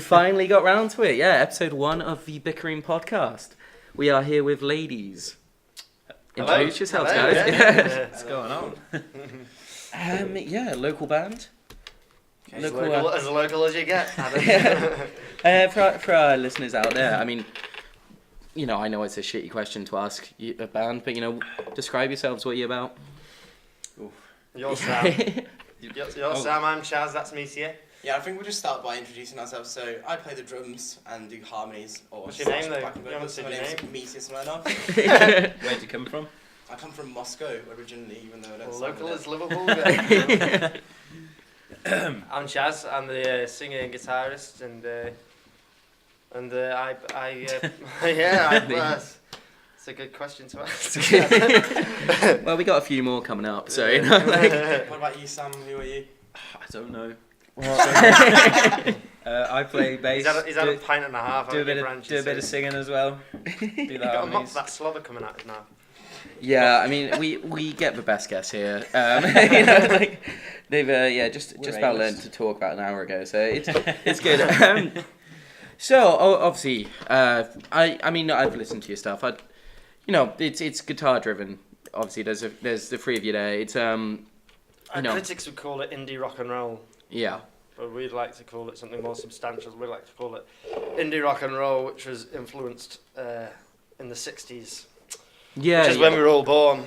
finally got round to it. Yeah, episode 1 of the Bickering Podcast. We are here with ladies. Introduce yourselves, guys. Yeah. What's going on? Local band. As local as you get. For our listeners out there, I mean, I know it's a shitty question to ask a band, but describe yourselves. What are you about? Oof. You're Sam. You're Sam. I'm Chaz. That's me to you. Yeah, I think we'll just start by introducing ourselves. So I play the drums and do harmonies. What's your name though? You haven't said your name. Metius Murdoch. Where'd you come from? I come from Moscow originally, even though I don't local is Liverpool. I'm Chaz. I'm the singer and guitarist, and it's a good question to ask. Well, we got a few more coming up, so What about you, Sam? Who are you? I don't know. I play bass. He's had a pint and a half. Do a bit of singing as well. Do that. That slobber coming out his mouth. Yeah, I mean, we get the best guests here. They've just about learned to talk about an hour ago, so it's good. Obviously, I've listened to your stuff. It's guitar driven. Obviously, there's the three of you there. It's critics would call it indie rock and roll. Yeah. But we'd like to call it something more substantial. We'd like to call it indie rock and roll, which was influenced in the 60s. Yeah. Which is when we were all born.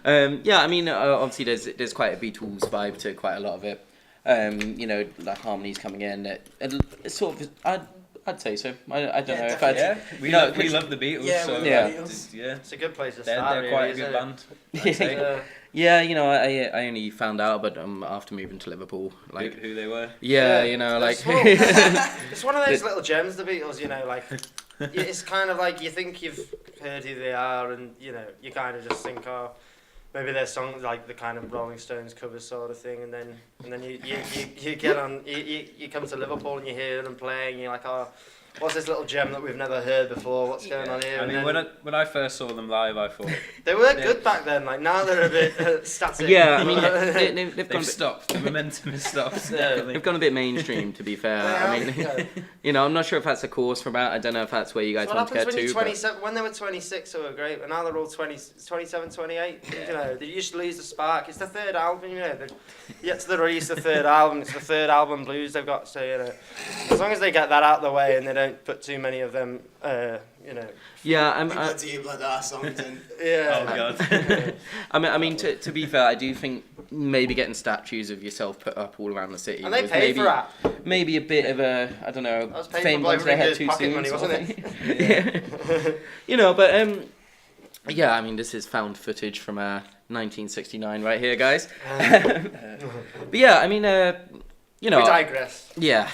Obviously there's quite a Beatles vibe to quite a lot of it. Like harmonies coming in. Sort of, I'd say so. I don't know if I'd... Yeah, we love the Beatles. Yeah, so Beatles. It's a good place to start. They're quite a good band. Yeah, I only found out about them after moving to Liverpool. Like who they were. Yeah, it's one of those little gems, the Beatles. It's kind of like you think you've heard who they are, and you kind of just think, oh, maybe their songs like the kind of Rolling Stones cover sort of thing, and then you get on, you come to Liverpool and you hear them playing, and you're like, oh, what's this little gem that we've never heard before? What's going on here? I mean, when I first saw them live, I thought they were good back then. Like now they're a bit static. Yeah, I mean they've stopped. The momentum has stopped. They've gone a bit mainstream, to be fair. I'm not sure if that's a course from out. I don't know if that's where you guys want to get to. When they were 26, they were great, but now they're all 27, 28. Yeah. They used to lose the spark. It's the third album. Yet to the release the third album. It's the third album blues they've got. So as long as they get that out of the way and they don't put too many of them, Yeah, songs in. Yeah. Oh god. I mean, to be fair, I do think maybe getting statues of yourself put up all around the city. And they paid for that. Maybe a bit of a, I don't know, fame going to their head too soon. Money, wasn't it? Yeah. I mean, this is found footage from 1969 right here, guys. But yeah, I mean, we digress. Yeah.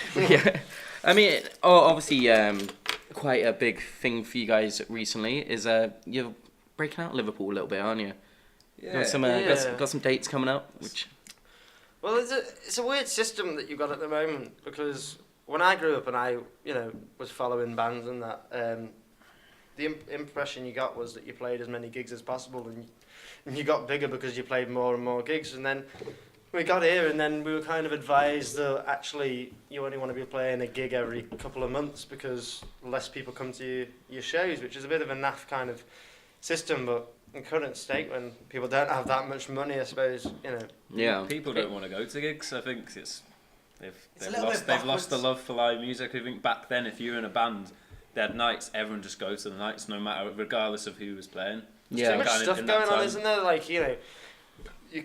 I mean, obviously, quite a big thing for you guys recently is you're breaking out Liverpool a little bit, aren't you? Yeah. Got some dates coming up, which... Well, it's a weird system that you've got at the moment, because when I grew up and I, was following bands and that, the impression you got was that you played as many gigs as possible, and you got bigger because you played more and more gigs, and then we got here and then we were kind of advised that actually you only want to be playing a gig every couple of months because less people come to your shows, which is a bit of a naff kind of system, but in current state when people don't have that much money, I suppose, Yeah. People don't want to go to gigs. I think they've lost the love for live music. I think back then, if you were in a band, they had nights. Everyone just goes to the nights, regardless of who was playing. Yeah. Too much stuff going on, isn't there? Like you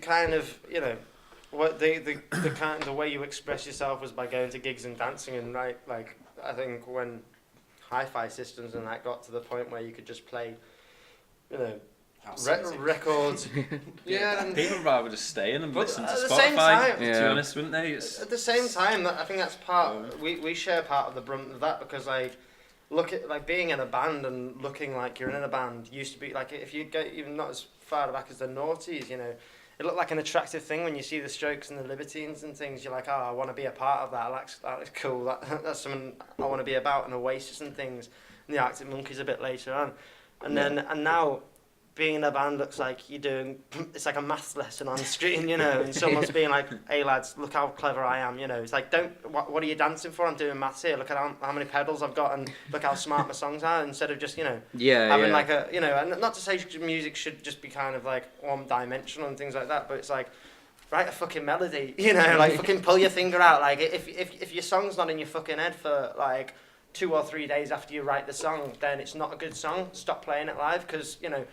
kind of what the kind of way you express yourself was by going to gigs and dancing, and I think when hi-fi systems and that got to the point where you could just play, records. Yeah, and people would rather just stay in and listen to Spotify. Same time, to be honest, wouldn't they? At the same time, I think that's part. We share part of the brunt of that, because look at being in a band and looking like you're in a band used to be like, if you go even not as far back as the noughties, it looked like an attractive thing when you see the Strokes and the Libertines and things. You're like, oh, I want to be a part of that. That is cool. That's something I want to be about. And Oasis and things. And the Arctic Monkeys a bit later on, and now being in a band looks like you're doing, it's like a maths lesson on screen, you know, and someone's being like, hey lads, look how clever I am, you know. It's like, what are you dancing for? I'm doing maths here. Look at how many pedals I've got and look how smart my songs are, instead of just, you know, having like a, you know, and not to say music should just be kind of like one-dimensional and things like that, but it's like, write a fucking melody, you know, like fucking pull your finger out. Like if your song's not in your fucking head for like 2 or 3 days after you write the song, then it's not a good song. Stop playing it live, because, you know,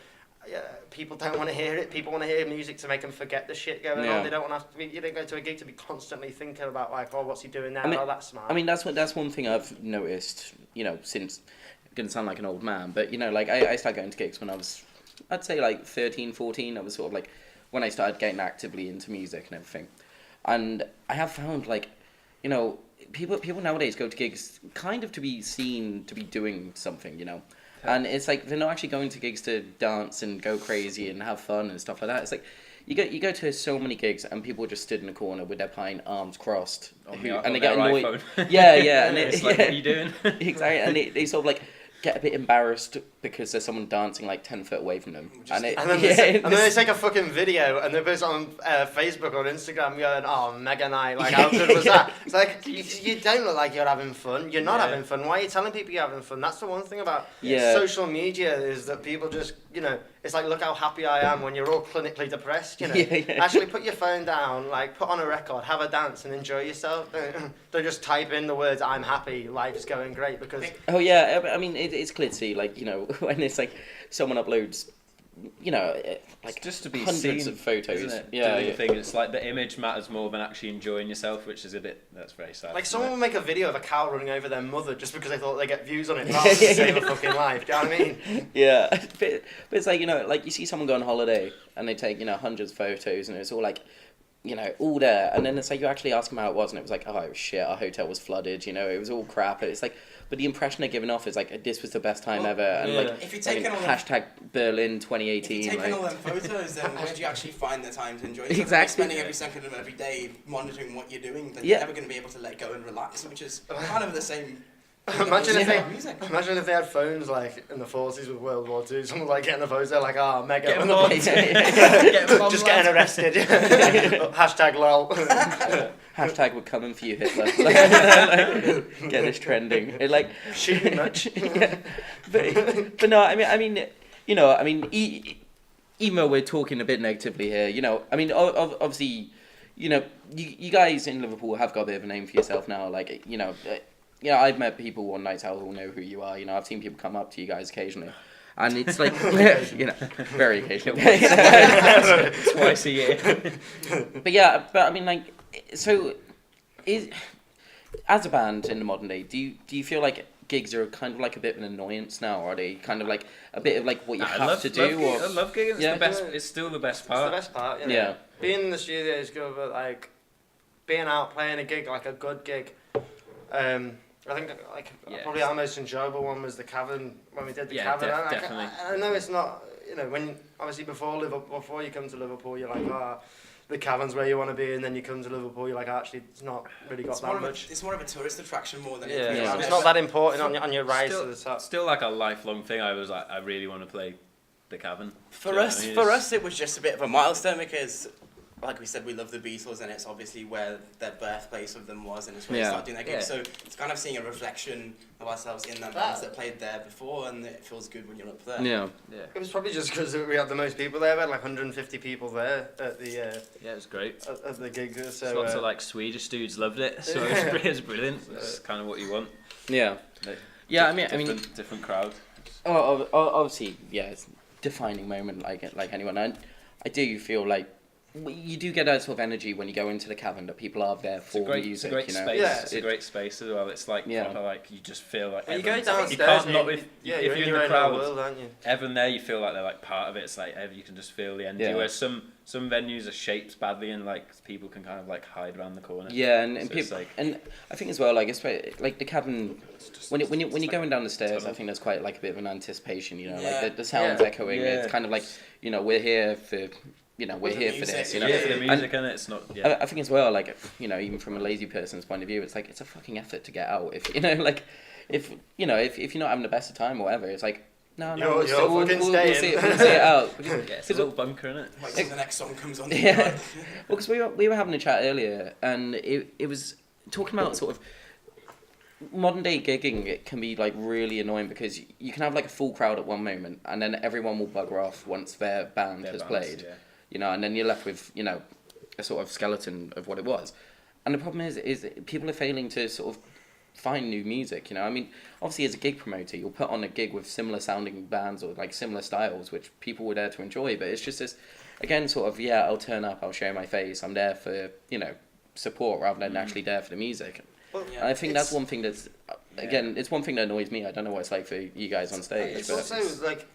people don't want to hear it. People want to hear music to make them forget the shit going on. They don't want to be, you don't go to a gig to be constantly thinking about like, oh, what's he doing now? Oh, that's smart. I mean, that's one thing I've noticed, you know, since, I'm going to sound like an old man, but, you know, like I started going to gigs when I was, I'd say like 13, 14. I was sort of like when I started getting actively into music and everything. And I have found, like, you know, people nowadays go to gigs kind of to be seen to be doing something, you know. And it's like they're not actually going to gigs to dance and go crazy and have fun and stuff like that. It's like you go to so many gigs and people just stood in a corner with their pine arms crossed, and they get annoyed. Yeah, and it's like, what are you doing? Exactly, and they sort of like get a bit embarrassed because there's someone dancing like 10 foot away from them. And then they take a fucking video and they post it on Facebook or Instagram going, oh, mega night, like how good was that? It's like, you don't look like you're having fun. You're not having fun. Why are you telling people you're having fun? That's the one thing about social media, is that people just, you know, it's like, look how happy I am, when you're all clinically depressed, you know. Actually put your phone down, like put on a record, have a dance and enjoy yourself. Don't just type in the words, I'm happy, life's going great, because... Oh yeah, I mean, it's clear to see, like, you know, when it's like someone uploads, you know, like just to be hundreds seen, of photos. Isn't it? Yeah, the thing. It's like the image matters more than actually enjoying yourself, which is that's very sad. Like someone will make a video of a cow running over their mother just because they thought they get views on it, rather than save a fucking life. Do you know what I mean? Yeah, but it's like, you know, like you see someone go on holiday and they take, you know, hundreds of photos and it's all like, you know, all there, and then it's like you actually ask them how it was, and it was like, oh, it was shit, our hotel was flooded, you know, it was all crap. It's like, but the impression they're giving off is like, this was the best time ever, and like, if you take hashtag Berlin 2018. If you're taking like, all them photos, then where do you actually find the time to enjoy it? Exactly. If you're spending every second of every day monitoring what you're doing, then you're never going to be able to let go and relax, which is kind of the same. Imagine if they had phones like in the 40s with World War II. Someone like getting a photo like, oh, mega. Just getting arrested. Hashtag lol. Hashtag we're coming for you, Hitler. Get this trending. It like shooting much. But no, I mean, you know, even though we're talking a bit negatively here, you know, I mean, obviously, you know, you guys in Liverpool have got a bit of a name for yourself now. Like, you know. Yeah, I've met people on nights out who know who you are. You know, I've seen people come up to you guys occasionally, and it's like, you know, very occasionally, twice a year. But I mean, like, so as a band in the modern day, do you feel like gigs are kind of like a bit of an annoyance now, or are they kind of like a bit of like what you have to do? I love gigging. It's the best. It's still the best part. It's the best part. You know? Yeah. Being in the studio is good, but like being out playing a gig, like a good gig. I think probably our most enjoyable one was the Cavern, when we did the Cavern. Definitely. I know it's not, you know, when obviously before you come to Liverpool, you're like, the Cavern's where you want to be, and then you come to Liverpool, you're like, actually, it's not really got that much. It's more of a tourist attraction more than anything. Yeah. It's not that important on your rise to the top. Still like a lifelong thing. I was like, I really want to play the Cavern. For us, it was just a bit of a milestone because, like we said, we love the Beatles, and it's obviously where the birthplace of them was, and it's where they started doing that gig. So it's kind of seeing a reflection of ourselves in them bands that played there before, and it feels good when you're up there. Yeah. It was probably just because we had the most people there. We had like 150 people there at the. Yeah, it was great. At the gig, so lots of like Swedish dudes loved it, so it was brilliant. That's kind of what you want. Yeah. I mean, different crowd. Oh, obviously, yeah, it's a defining moment like anyone. And I do feel like you do get that sort of energy when you go into the Cavern, that people are there for music. It's a great you know? space. Yeah. It's a great space as well. It's like proper, like you just feel like you go downstairs. You can't not if you're if you're in in the crowd. World, aren't you? Everyone there, you feel like they're like part of it. It's like you can just feel the energy. Whereas some venues are shaped badly, and like people can kind of like hide around the corner. Yeah, and so people, like, and I think as well, like especially like the Cavern, when you're going down the stairs, I think there's quite like a bit of an anticipation. You know, like the sounds echoing. It's kind of like, you know, we're here for. You know, we're here for this. You know, for the music, and it's not. Yeah. I think as well, like, you know, even from a lazy person's point of view, it's like it's a fucking effort to get out. If you know, like, if you're not having the best of time or whatever, it's like No, You're we'll fucking see staying. we'll see it out. Yeah, it's a little bunker in it. Wait till the next song comes on. Yeah. Well, because we were having a chat earlier, and it was talking about sort of modern day gigging. It can be like really annoying because you can have like a full crowd at one moment, and then everyone will bugger off once their band has played. Yeah. You know, and then you're left with, you know, a sort of skeleton of what it was. And the problem is people are failing to sort of find new music, you know. I mean, obviously as a gig promoter, you'll put on a gig with similar sounding bands or like similar styles, which people were there to enjoy, but it's just this, again, sort of, yeah, I'll turn up, I'll show my face, I'm there for, you know, support rather than actually there for the music. Well, and I think that's one thing that's, again, it's one thing that annoys me. I don't know what it's like for you guys on stage. It's but also like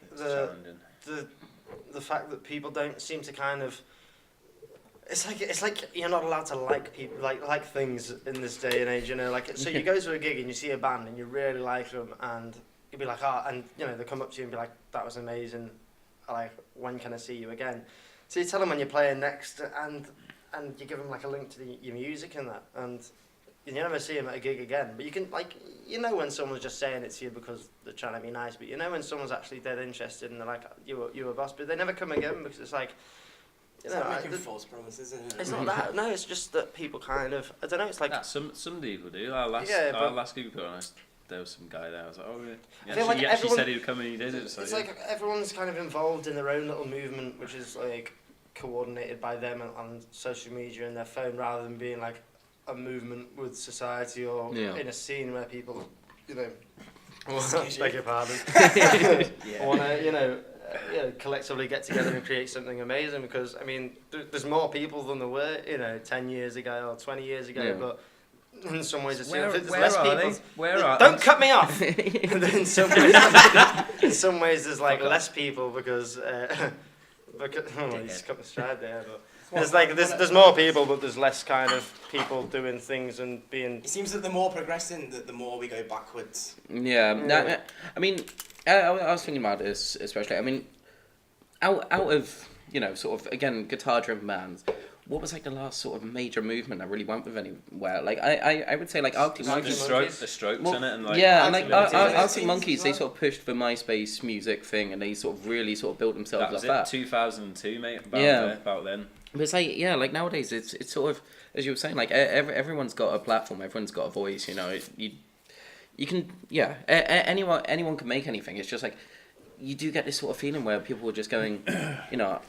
the fact that people don't seem to kind of. It's like you're not allowed to like people like things in this day and age, you know. Like, so you go to a gig and you see a band and you really like them, and you'll be like, and you know, they come up to you and be like, that was amazing. Like, when can I see you again? So you tell them when you're playing next, and you give them like a link to your music and that, and you never see them at a gig again. But you can, like, you know, when someone's just saying it to you because they're trying to be nice, but you know when someone's actually dead interested and they're like, you a boss, but they never come again because it's like. It's not making false promises, isn't it? It's not that. No, it's just that people kind of. I don't know. It's like some people do. Our last gig we put on, there was some guy there. I was like, oh really? He actually said he would come and he did it. So, it's like everyone's kind of involved in their own little movement, which is like coordinated by them on social media and their phone, rather than being like a movement with society or in a scene where people, you know, beg your pardon, want to, you know, collectively get together and create something amazing. Because I mean, there's more people than there were, you know, 10 years ago or 20 years ago, but in some ways it's there's less people. Don't cut me off. in some ways there's like less people because he's cut the stride there, but there's more people, but there's less kind of people doing things and being. It seems that the more progressing, the more we go backwards. Yeah. I mean, I was thinking about this especially. I mean, out of, you know, sort of, again, guitar-driven bands, what was like the last sort of major movement that really went with anywhere? Like I would say like Arctic Monkeys. The Strokes in it, and like and like Arctic Monkeys, they sort of pushed the MySpace music thing, and they sort of really sort of built themselves up. That was 2002, mate. About then. But it's like, yeah, like nowadays it's sort of, as you were saying, like everyone's got a platform, everyone's got a voice. You know, you can anyone can make anything. It's just like you do get this sort of feeling where people are just going, you know,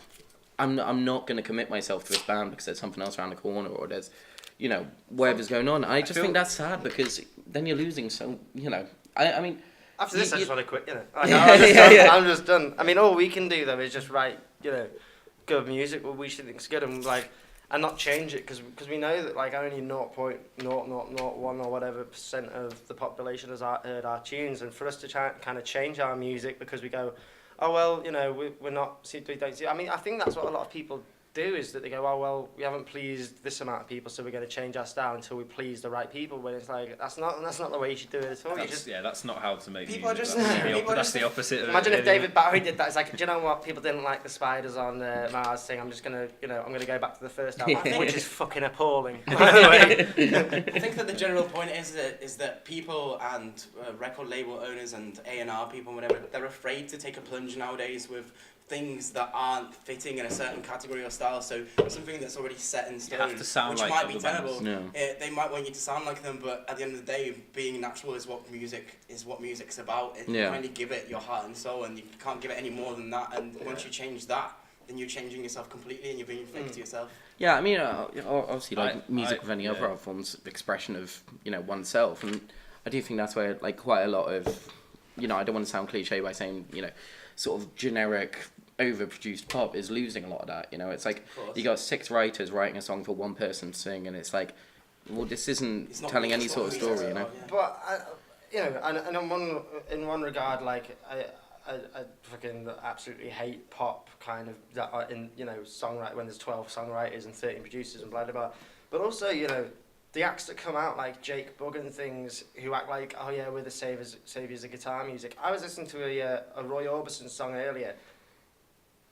I'm not going to commit myself to this band because there's something else around the corner, or there's, you know, whatever's going on. I think that's sad because then you're losing. So, you know, I mean. After this, I just want to quit. You know, I'm just done. I mean, all we can do though is just write, you know, good music. What we should think's good, and like, and not change it because we know that like only 0.0001 or whatever % of the population has heard our tunes, and for us to try kind of change our music because we go, oh well, you know, we don't see. I mean, I think that's what a lot of people do, is that they go, oh well, we haven't pleased this amount of people, so we're going to change our style until we please the right people. When it's like that's not the way you should do it at all. That's not how to make people music. That's the opposite. Imagine if David Bowie did that. It's like, do you know what? People didn't like the spiders on Mars thing. I'm just gonna, you know, I'm gonna go back to the first album, which is fucking appalling. By the way, I think that the general point is that people and record label owners and A&R people, whatever, they're afraid to take a plunge nowadays with things that aren't fitting in a certain category or style. So something that's already set in stone, which like might be tenable. They might want you to sound like them, but at the end of the day, being natural is what music's about. You can only give it your heart and soul, and you can't give it any more than that. And once you change that, then you're changing yourself completely, and you're being fake to yourself. Yeah, I mean, obviously, like music with any other art forms, expression of, you know, oneself, and I do think that's where like quite a lot of, you know, I don't want to sound cliche by saying, you know, sort of generic, overproduced pop is losing a lot of that. You know, it's like you got 6 writers writing a song for one person to sing, and it's like, well, this isn't telling any sort of story, you know. But you know, and in one regard, like I fucking absolutely hate pop kind of that are in, you know, songwrite when there's 12 songwriters and 13 producers and blah blah blah. But also, you know, the acts that come out like Jake Bugg and things, who act like, oh yeah, we're the saviors of guitar music. I was listening to a Roy Orbison song earlier,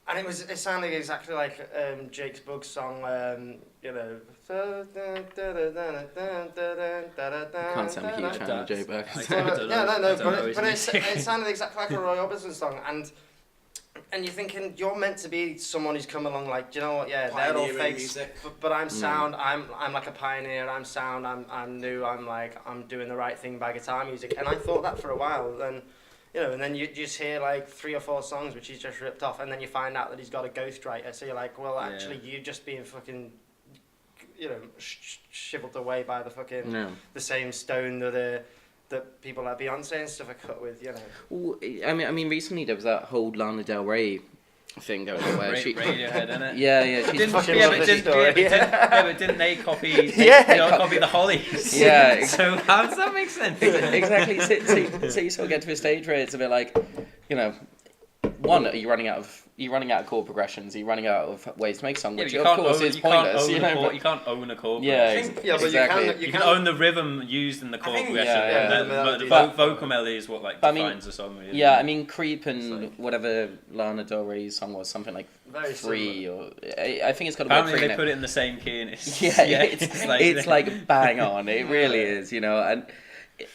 And it sounded exactly like Jake's Bug's song, you know. Can't sound a huge fan of Jake Bug. But it sounded exactly like a Roy Orbison song, and you're thinking you're meant to be someone who's come along like, do you know what? Yeah, they're all fakes, but I'm sound. I'm like a pioneer. I'm sound. I'm new. I'm doing the right thing by guitar music, and I thought that for a while. Then, you know, and then you just hear like 3 or 4 songs which he's just ripped off, and then you find out that he's got a ghostwriter. So you're like, well, actually, you're just being fucking, you know, shiveled away by the fucking the same stone that people like Beyonce and stuff are cut with, you know. Well, I mean, recently there was that whole Lana Del Rey thing going on where she Radiohead, innit? Yeah, but didn't they copy copy the Hollies? Yeah. So how does that make sense? Exactly. So you sort of get to a stage where it's a bit like, you know, one, are you running out of chord progressions? Are you running out of ways to make songs? Which of course is pointless. You can't own a chord progression. Yeah, but exactly. You can own the rhythm used in the chord progression. But the vocal melody is what defines the song. Really. Yeah, I mean, Creep and whatever Lana Del Rey's song was, something like very 3 similar. or I think it's got to be Apparently 3. they put it in the same key and it's it's like bang on. It really is, you know. And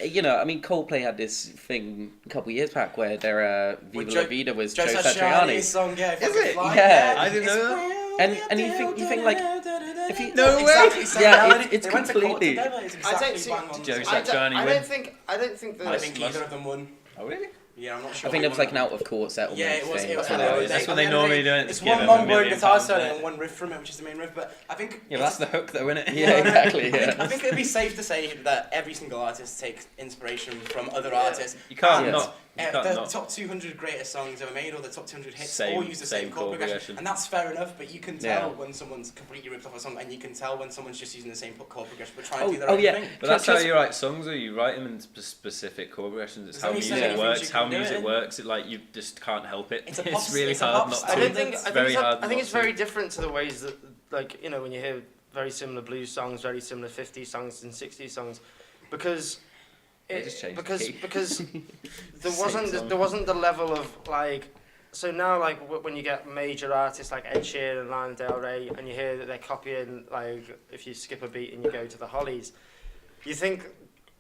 you know, I mean, Coldplay had this thing a couple of years back where their Viva La Vida was Joe Satriani's song. Yeah, is it? Yeah, I didn't know that. And you think like, if you no way, yeah, it's completely. I don't think I think either of them won. Oh really? Yeah, I'm not sure. I think it was like an out of court settlement. Yeah, it was. Thing. That's what they normally do. It's one long-word guitar solo and one riff from it, which is the main riff. But I think that's the hook, though, isn't it? Yeah, exactly. Yeah. I think it'd be safe to say that every single artist takes inspiration from other artists. You can't not. The not. top 200 greatest songs ever made, or the top 200 hits, Same- all use the same same chord chord progression, and that's fair enough. But you can tell Yeah. when someone's completely ripped off a song, and you can tell when someone's just using the same chord progression, but trying to do their own thing. But that's how you write songs, or you write them in specific chord progressions. It's how music works. How music works. It like you just can't help it. It's really hard not to. I think it's very different to the ways that, like, you know, when you hear very similar blues songs, very similar 50s songs and 60s songs, because there wasn't the level of like. So now, like, when you get major artists like Ed Sheeran and Lana Del Rey, and you hear that they're copying, like, if you skip a beat and you go to the Hollies, you think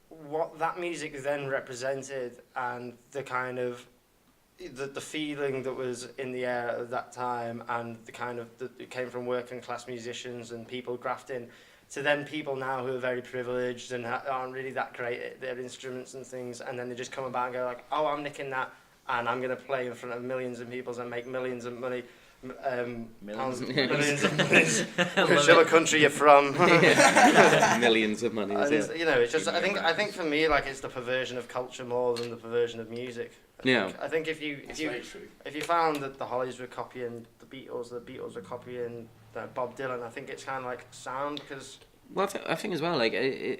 what that music then represented and the kind of the feeling that was in the air at that time, and the kind of it came from working class musicians and people grafting, to then people now who are very privileged and aren't really that great at their instruments and things, and then they just come about and go like, oh, I'm nicking that, and I'm going to play in front of millions of people and make millions of money. Millions of monies. Whichever country you're from. Millions of money. You know, it's just. I think for me, like, it's the perversion of culture more than the perversion of music. I think if you found that the Hollies were copying the Beatles were copying Bob Dylan, I think it's kind of like sound because. Well, I think as well, like,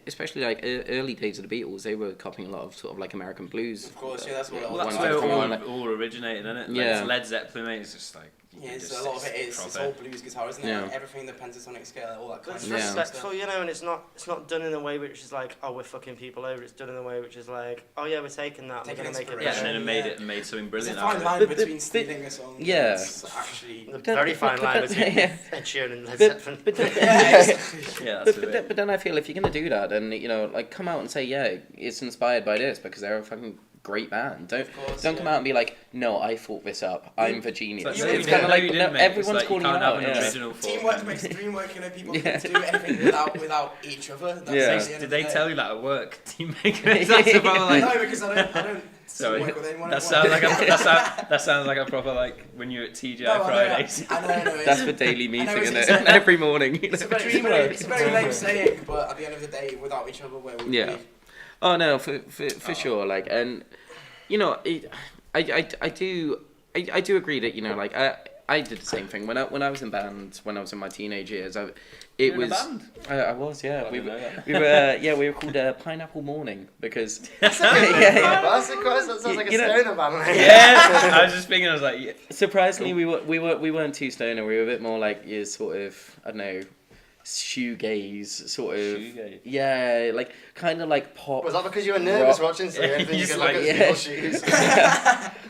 especially like early days of the Beatles, they were copying a lot of sort of like American blues. Of course, yeah, that's what. That's where it all originated, isn't it? Like, yeah. It's Led Zeppelin, mate. It's just like. Yeah, a lot of it is it's all blues guitar, isn't it? Yeah. Everything, the pentatonic scale, all that kind it's of respectful, you know, and it's not done in a way which is like, oh, we're fucking people over. It's done in a way which is like, oh yeah, we're taking that, we're gonna make it better. And then made something brilliant. There's a fine line between stealing a song. Yeah. And actually, a very fine line between Ed Sheeran and Led Zeppelin. But then I feel if you're gonna do that, then, you know, like, come out and say, yeah, it's inspired by this because they're a fucking great band. Don't come out and be like, no, I thought this up. I'm the genius. It's kind of like everyone's calling you out. Teamwork makes the dream work. You know, people can do anything without each other. Did they tell you that at work? Team making. No, because I don't. Sorry, that sounds like a proper, like, when you're at TGI Fridays. I know. That's the daily meeting, isn't it? Every morning. It's a very lame saying, but at the end of the day, without each other, where would we be? Oh no, for sure. Like, and you know, I do agree that, you know, like, I did the same thing when I was in band when I was in my teenage years. I was, yeah. We were called Pineapple Morning because that sounds like a stoner band. Yeah, I was just thinking. I was like, surprisingly, we weren't too stoner. We were a bit more like, sort of, I don't know, shoegaze sort of. Shoegaze. Yeah, like kind of like pop. Was that because you were nervous rock. watching? So you didn't think you Just could look like, at people's shoes.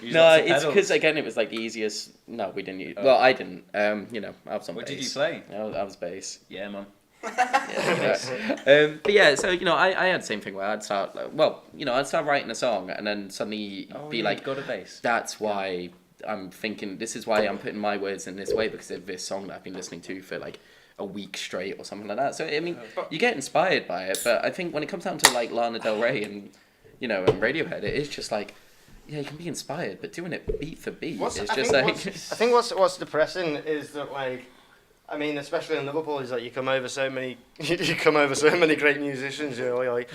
Use No, lots of it's pedals. because again it was like the easiest. No, we didn't use. Oh. Well, I didn't. You know, I was on What bass. did you play? I was bass. Yeah, man. But yeah, so you know, I had the same thing where I'd start. I'd start writing a song and then suddenly be like, got a bass. that's why I'm thinking. This is why I'm putting my words in this way because of this song that I've been listening to for like a week straight or something like that. So I mean, you get inspired by it, but I think when it comes down to like Lana Del Rey and and Radiohead, it is just like. Yeah, you can be inspired, but doing it beat for beat is just like. I think what's depressing is that like, I mean, especially in Liverpool, is that you come over so many great musicians. You know, like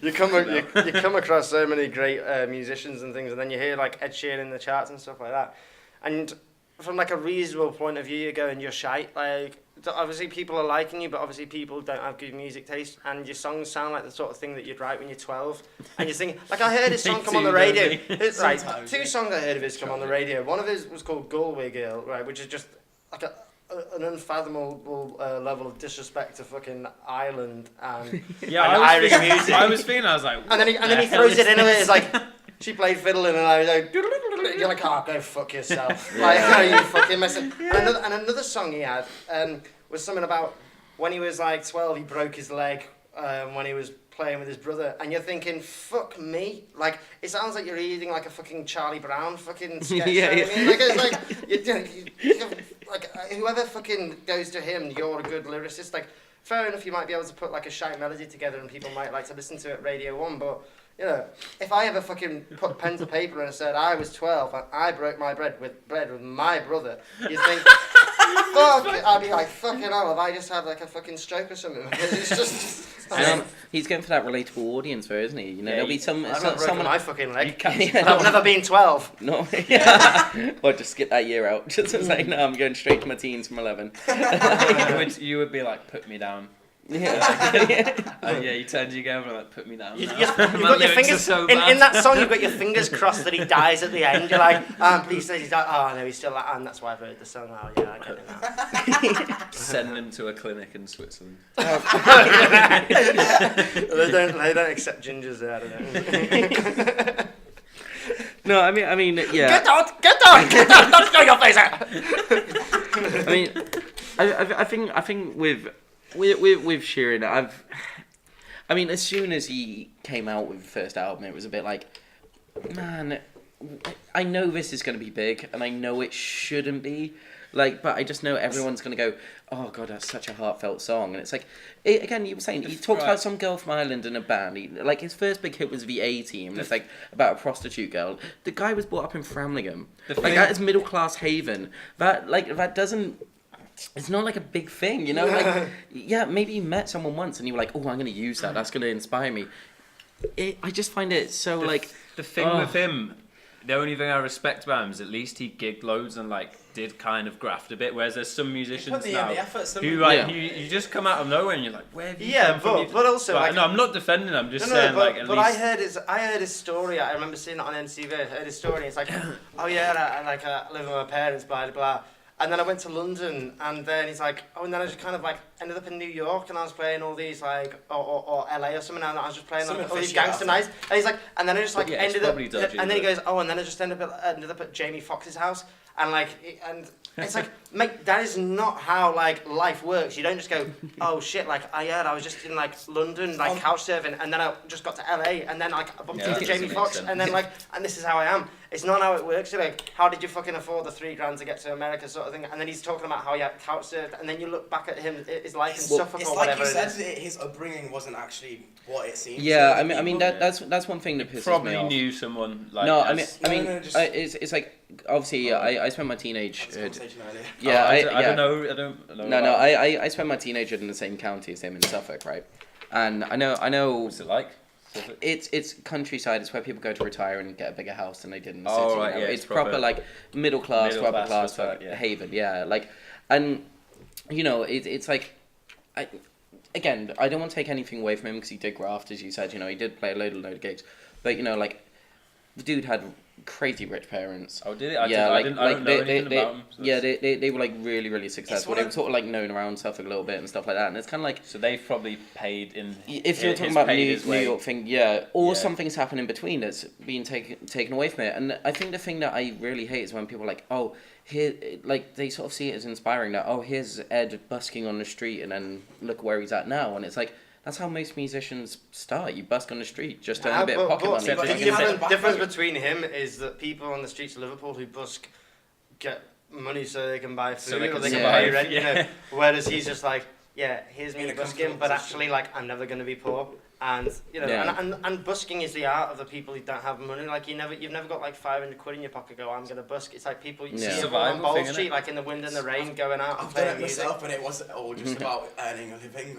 you come across so many great musicians and things, and then you hear like Ed Sheeran in the charts and stuff like that, and from like a reasonable point of view, you go and you're shite. Like obviously people are liking you, but obviously people don't have good music taste, and your songs sound like the sort of thing that you'd write when you're 12, and you're singing. Like I heard his song come on the radio. It's right. Two songs I heard of his come on the radio. One of his was called Galway Girl, right, which is just like an unfathomable level of disrespect to fucking Ireland and Irish music. I was feeling, I was like, and then he throws it in it. It's like she played fiddle in, and I was like, you're like, oh, go fuck yourself. Like, are you fucking messing? And another song he had was something about when he was like 12, he broke his leg when he was playing with his brother, and you're thinking, fuck me. Like, it sounds like you're reading like a fucking Charlie Brown fucking sketch. Yeah, You know what I mean? Like, it's like, like whoever fucking goes to him, you're a good lyricist. Like, fair enough, you might be able to put like a shite melody together and people might like to listen to it at Radio 1, but you know, if I ever fucking put pen to paper and said I was 12 and I broke my bread with my brother, you'd think, fuck, I'd be like, fucking hell, have I just had like a fucking stroke or something? Because it's just... He's going for that relatable audience, though, isn't he? You know, there'll be I've not broken someone. my fucking leg. Yeah, I've never been 12. No, yeah. Or just skip that year out. Just like, no, I'm going straight to my teens from 11. you would be like, put me down. Yeah. You turned you go and like, put me down. You've got your fingers so in that song. You've got your fingers crossed that he dies at the end. You're like, please say he's died. Oh no, he's still that, and that's why I've heard the song. Oh yeah, I get it now. Send him to a clinic in Switzerland. They don't accept gingers there. I don't know. No, I mean, yeah. Get down! Don't show your face out. I mean, I think with Sheeran, I mean, as soon as he came out with the first album, it was a bit like, man, I know this is going to be big, and I know it shouldn't be, like, but I just know everyone's going to go, oh god, that's such a heartfelt song, and it's like, again, you were saying, he talked about some girl from Ireland in a band, like, his first big hit was the A-Team, it's like, about a prostitute girl. The guy was brought up in Framlingham, like, that is middle-class haven, that doesn't... It's not like a big thing, you know? Like, yeah, maybe you met someone once and you were like, oh, I'm going to use that. That's going to inspire me. I just find it so, The thing with him, the only thing I respect about him is at least he gigged loads and, like, did kind of graft a bit, whereas there's some musicians now who, like, you just come out of nowhere and you're like, where have you come from? but also... But, like, no, I'm not defending him, I'm just saying, but, like, at but least... I heard his story. I remember seeing it on MTV. I heard his story. And it's like, oh yeah, I live with my parents, blah, blah, blah. And then I went to London, and then he's like, oh, and then I just kind of like ended up in New York, and I was playing all these like, or LA or something, and I was just playing all these gangster nights. And he's like, and then I just like ended up, dodgy, and then he goes, oh, and then I just ended up at Jamie Foxx's house, and like, and it's like, mate, that is not how like life works. You don't just go, oh shit, like I was just in like London, like couch surfing, and then I just got to LA, and then like I bumped into Jamie Foxx, and then like, and this is how I am. It's not how it works. You're like, how did you fucking afford the $3,000 to get to America, sort of thing? And then he's talking about how he had couch surfed, and then you look back at him, his life in Suffolk or whatever. It's like you said, his upbringing wasn't actually what it seems. Yeah, I mean that's one thing that pisses me off. Probably knew someone like. No, it's like obviously I spent my teenage. Yeah, I don't know. No, I spent my teenagehood in the same county as him in Suffolk, right? And I know. What's it like? It's countryside. It's where people go to retire and get a bigger house than they did in the Oh, city. right, you know? yeah, it's proper like middle class, upper class haven. Yeah, like, and you know, it's like, again, I don't want to take anything away from him because he did graft, as you said. You know, he did play a load of gigs, but you know, like, the dude had crazy rich parents. Oh, did it? I don't know anything about him. So yeah, they were like really, really successful. They were sort of like known around Suffolk a little bit and stuff like that. And it's kind of like... So they've probably paid in... If you're talking about New York thing, or something's happened in between that's being taken away from it. And I think the thing that I really hate is when people are like, oh, here, like they sort of see it as inspiring that, oh, here's Ed busking on the street and then look where he's at now. And it's like, that's how most musicians start. You busk on the street just to earn a bit of pocket money. The difference between him is that people on the streets of Liverpool who busk get money so they can buy food or they can buy rent, you know. Whereas he's just like, yeah, here's me busking, but actually, like, I'm never going to be poor. And you know, and busking is the art of the people who don't have money. Like you've never got like 500 quid in your pocket. Go, I'm gonna busk. It's like people you see on Bowl Street, like in the wind and the rain, going out. I've done it myself, and it wasn't all just about earning a living.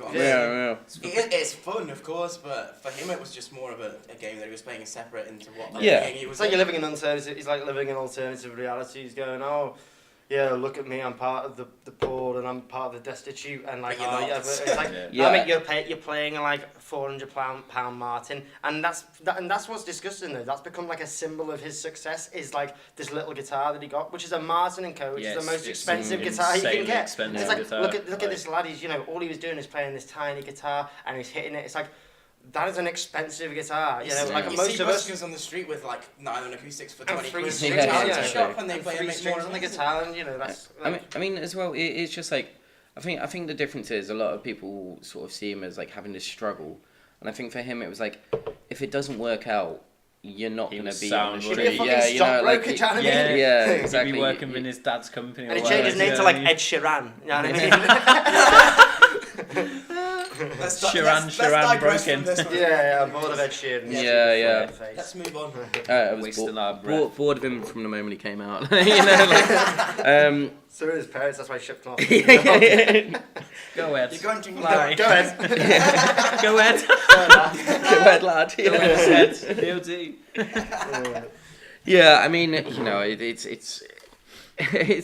It's fun, of course, but for him it was just more of a game that he was playing separate into what. It's like you're living an alternative. He's like living an alternative reality. He's going, oh. Yeah, look at me. I'm part of the poor, and I'm part of the destitute, and like, but it's like, I mean, you're playing a like £400 Martin, and that's what's disgusting though. That's become like a symbol of his success. Is like this little guitar that he got, which is a Martin & Co, which is the most expensive guitar you can get. It's like look at this lad. He's all he was doing is playing this tiny guitar, and he's hitting it. It's like. That is an expensive guitar, you know. Like you most see of us buskers on the street with like nylon acoustics for 20 quid. Shop and they play 3 strings on the guitar, and you know that's. Like, I mean, as well, it's just like I think the difference is a lot of people sort of see him as like having this struggle, and I think for him it was like if it doesn't work out, you're not going to be on the street. Exactly. He'd be working in his dad's company. And he changed his name to like Ed Sheeran. You know what I mean? Sheeran broken. I'm bored of Ed Sheeran. Let's move on. I was bored of him from the moment he came out. You know, so are his parents. That's why he shipped him off. Go Ed. You're going to lie. Go Ed. Go Ed. Go Ed, lad. Go Ed. Yeah, I mean, you know, it's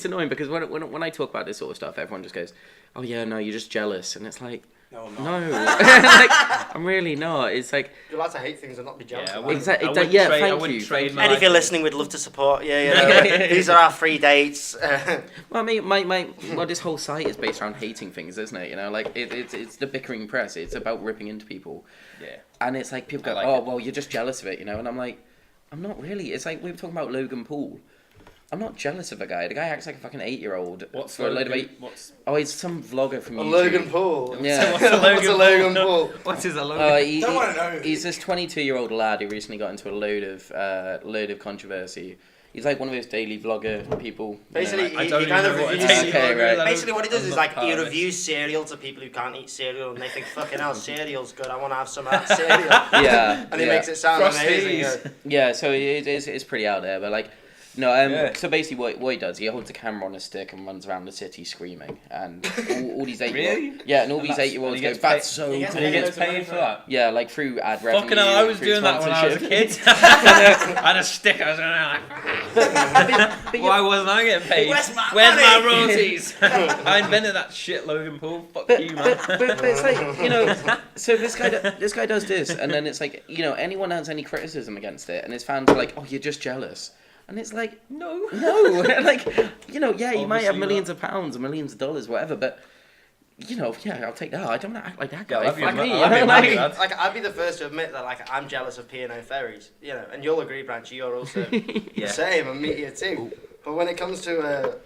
annoying because when I talk about this sort of stuff, everyone just goes, "Oh yeah, no, you're just jealous," and it's like. No, I'm not. No, like, I'm really not. It's like you're allowed to hate things and not be jealous. Yeah, exactly. Thank you. And if you're listening, we'd love to support. These are our free dates. Well, I mean, this whole site is based around hating things, isn't it? You know, like it's the Bickering Press. It's about ripping into people. Yeah. And it's like people go, well, you're just jealous of it, you know. And I'm like, I'm not really. It's like we were talking about Logan Paul. I'm not jealous of the guy. The guy acts like a fucking 8-year-old. What's for a load of he's some vlogger from YouTube. Logan Paul. Yeah. What's a Logan Paul? What is a Logan? Don't want to know. He's this 22-year-old lad who recently got into a load of controversy. He's like one of those daily vlogger people. Basically, he kind of reviews. Basically, what he does is like he reviews cereal to people who can't eat cereal, and they think, "Fucking hell, cereal's good. I want to have some of that cereal." And he makes it sound amazing. Yeah, so it's pretty out there, but like. No, so basically what he does, he holds a camera on a stick and runs around the city screaming, and all these 8-year-olds... Yeah, and all these 8-year-olds go, that's so cool. And he gets paid for that? Yeah, like through ad revenue. Fucking hell, I was doing that when I was a kid. I had a stick, I was like... Why wasn't I getting paid? Where's my royalties? I invented that shit, Logan Paul. Fuck you, man. But it's like, you know, so this guy does this, and then it's like, you know, anyone has any criticism against it, and his fans are like, oh, you're just jealous. And it's like, no. Like, you know, yeah, you might have millions of pounds or millions of dollars, whatever, but, you know, yeah, I'll take that. I don't want to act like that guy. I'd be the first to admit that, like, I'm jealous of P&O ferries, you know, and you'll agree, Branchy, you're also the same, and me here too. Ooh. But when it comes to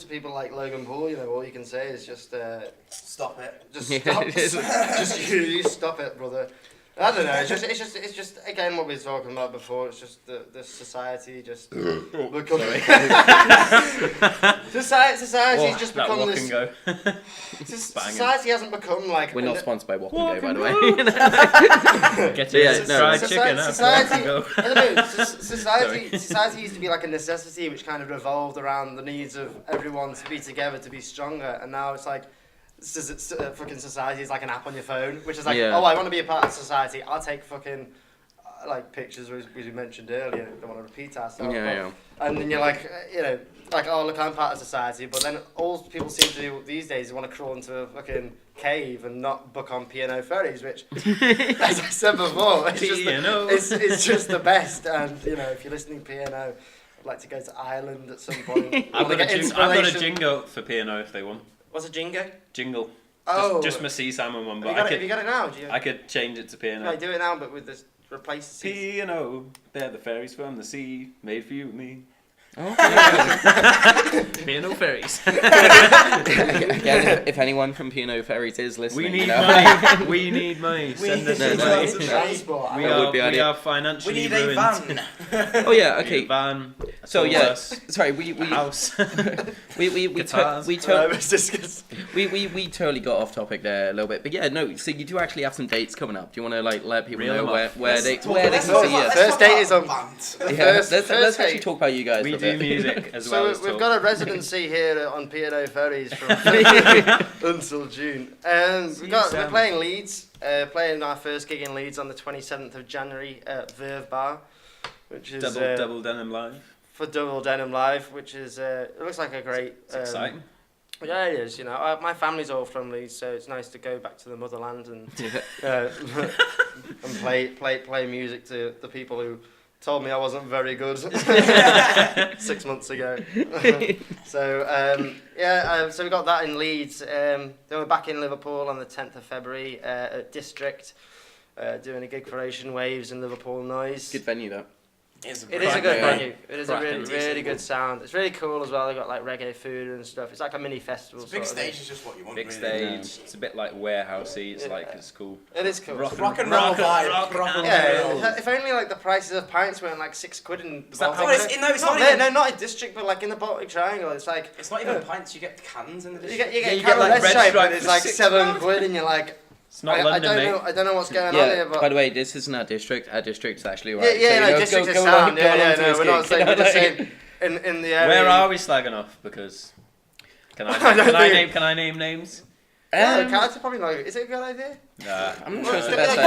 people like Logan Paul, you know, all you can say is just stop it. Just stop. You stop it, brother. I don't know. It's just again what we were talking about before. It's just the society just becoming. Society's just become this. Society hasn't become like. We're not sponsored by Walk and Go, by the way. Get fried chicken. Society used to be like a necessity, which kind of revolved around the needs of everyone to be together, to be stronger, and now it's like. Fucking society is like an app on your phone, which is like, oh, I want to be a part of society. I'll take fucking like pictures as we mentioned earlier. Don't want to repeat ourselves. Yeah. And then you're like, like, oh look, I'm part of society. But then all people seem to do these days is want to crawl into a fucking cave and not book on P&O ferries, which, as I said before, it's just the best. And if you're listening to P&O, I'd like to go to Ireland at some point. I've got a jingle for P&O if they want. What's a jingo? Jingle. Oh, just my sea salmon one, but have you got it now? I could change it to P&O. No, do it now, but with this replace the P&O, they're the ferries from the sea, made for you and me. Okay. P&O ferries. Again, if anyone from P&O ferries is listening, we need money. We need money. Send us money. transport. We are financially ruined. We need a van. Oh yeah, okay. We need a van. So yeah, sorry, we house. we totally got off topic there a little bit, but yeah, no. So you do actually have some dates coming up. Do you want to let people know where they can see you? First date is on. Yeah, let's actually talk about you guys. We do music as well. So we've got a residency here on P&O ferries from until June. We're playing Leeds. Playing our first gig in Leeds on the 27th of January at Verve Bar, which is double denim live. For Double Denim Live, which is it looks like a great. It's exciting. Yeah, it is. My family's all from Leeds, so it's nice to go back to the motherland and and play music to the people who told me I wasn't very good 6 months ago. So we got that in Leeds. Then we're back in Liverpool on the 10th of February at District, doing a gig for Ocean Waves and Liverpool Noise. Good venue, though. It is a good venue. It is a really good sound. It's really cool as well. They've got like reggae food and stuff. It's like a mini festival. Big stage is just what you want. Big stage. It's a bit like warehousey. It's cool. It is cool. Rock and roll vibe. Yeah. If only like the prices of pints weren't like £6 in the Baltic. Not in District, but like in the Baltic Triangle. It's like it's not even pints. You get cans in the District. You get like red stripe, but it's like £7, and you're like. It's not London, mate. I don't know what's going on here, but... By the way, this isn't our district. Our district's actually right. District is sound. We're not saying we're just saying in the area. Where are we slagging off? Because can I name names? That's probably not. Is it a good idea? Nah, I'm not sure it's the best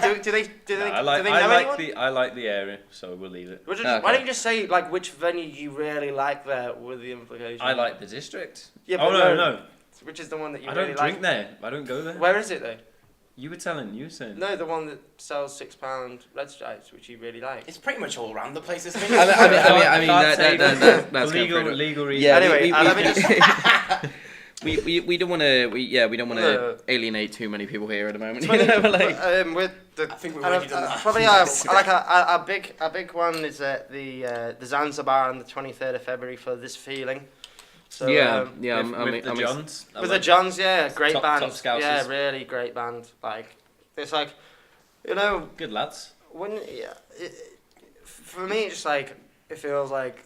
idea. Do they know anyone? I like the area, so we'll leave it. Why don't you just say like which venue you really like there with the implication? I like the District. Yeah, but no. Which is the one that you really like? I don't drink there. I don't go there. Where is it though? You were saying. No, the one that sells £6 red stripes, which you really like. It's pretty much all around the place. That's legal reasons. Yeah, anyway, we don't want to alienate too many people here at the moment. I think we've already done that. Probably our big one is at the Zanzibar on the 23rd of February for This Feeling. So, with the Johns. With the Johns, great band. Top Scousers. Yeah, really great band. Like, it's like, good lads. For me, it's just like, it feels like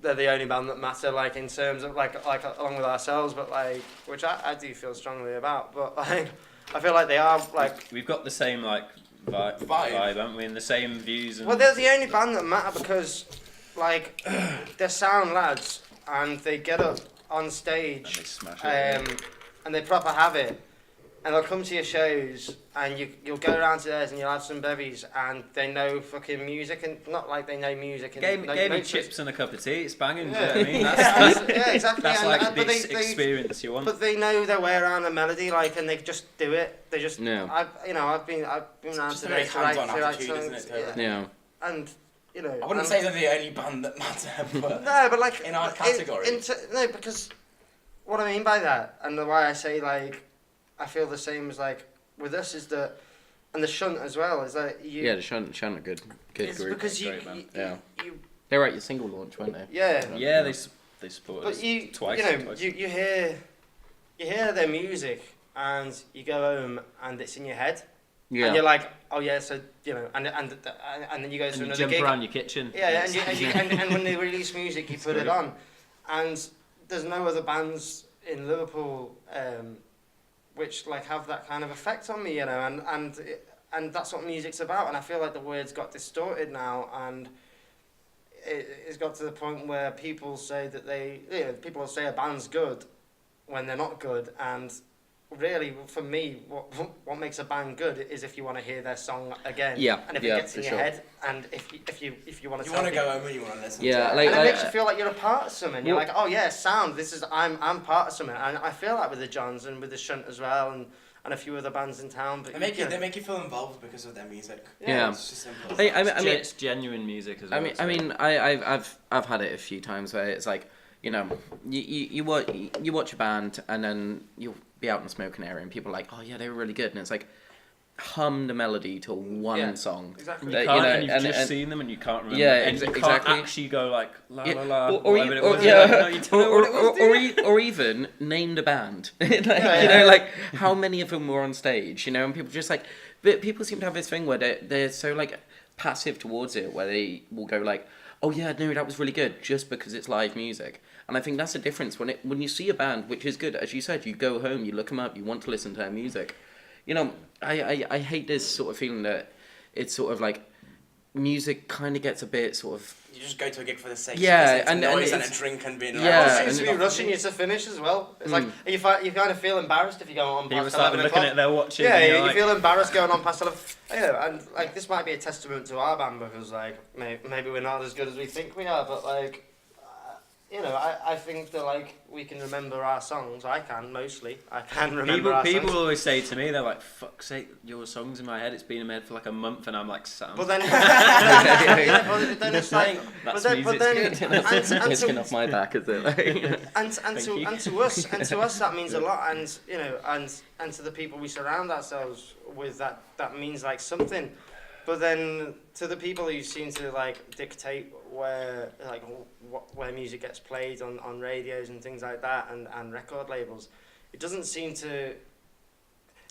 they're the only band that matter, like, in terms of, like along with ourselves, but, like, which I do feel strongly about, but, like, I feel like they are, like... We've got the same, like, vibe, haven't we? And the same views. And... Well, they're the only band that matter because, like, they're sound lads, and they get up on stage, and they smash it, and they proper have it, and they'll come to your shows, and you'll go around to theirs, and you'll have some bevies, and they know fucking music, and not like they know music. And gave me chips and a cup of tea. It's banging. Yeah. Do you know what I mean? Exactly. That's like the experience you want. But they know their way around a melody, like, and they just do it. They just. Yeah. I've been around to this, right songs. Yeah. And. I wouldn't say they're the only band that matter, but no, but like in our category. No, because what I mean by that, and why I say like, I feel the same as like with us is that, and the Shunt as well is that you. Yeah, the Shunt are good it's group. Because you they were at your single launch, weren't they? Yeah. Yeah, they supported us twice. Twice. You hear their music and you go home and it's in your head. Yeah. And you're like, oh yeah, so and then you go to another jump gig. around your kitchen. Yeah, and when they release music, you put it on, and there's no other bands in Liverpool which like have that kind of effect on me, and that's what music's about. And I feel like the words got distorted now, and it's got to the point where people say that people say a band's good when they're not good, and really, for me, what makes a band good is if you want to hear their song again. Yeah, and if it gets in your head, and if you want to. You want to go home and you want to listen. Yeah, to it. like and it makes you feel like you're a part of something. You're like, oh yeah, sound. This is I'm part of something, and I feel that with the Johns and with the Shunt as well, and a few other bands in town. But they make you feel involved because of their music. Yeah. It's just simple. I mean, it's genuine music as well. I've had it a few times where it's like, you know, you watch a band and then you'll be out in the smoking area and people are like, oh yeah, they were really good, and it's like, hum the melody to one song. Exactly. You can't, and you've just seen them and you can't remember. Yeah, and you can't exactly. actually go like la la la. Or even name the band. Like how many of them were on stage, you know, and people just like, but people seem to have this thing where they're so like passive towards it, where they will go like, oh yeah, no, that was really good, just because it's live music. And I think that's the difference when you see a band which is good, as you said, you go home, you look them up, you want to listen to their music. You know, I hate this sort of feeling that it's sort of like music kind of gets a bit sort of. You just go to a gig for the sake. Yeah, and noise and a drink and being. Yeah, it seems to be rushing you to finish as well. It's like you kind of feel embarrassed if you go on past 11 o'clock. Looking at their watches. Yeah, you feel embarrassed going on past 11. You know, and like this might be a testament to our band because like maybe we're not as good as we think we are, but like. You know, I think that like we can remember our songs. I can mostly. I can remember our songs. People always say to me, they're like, "Fuck's sake, your song's in my head. It's been in my head for like a month," and I'm like, "Sam." But then, then it's like, it's getting off my back, is it? and to us that means a lot, and you know, and to the people we surround ourselves with, that means like something. But then to the people who seem to like dictate where music gets played on radios and things like that and record labels, it doesn't seem to.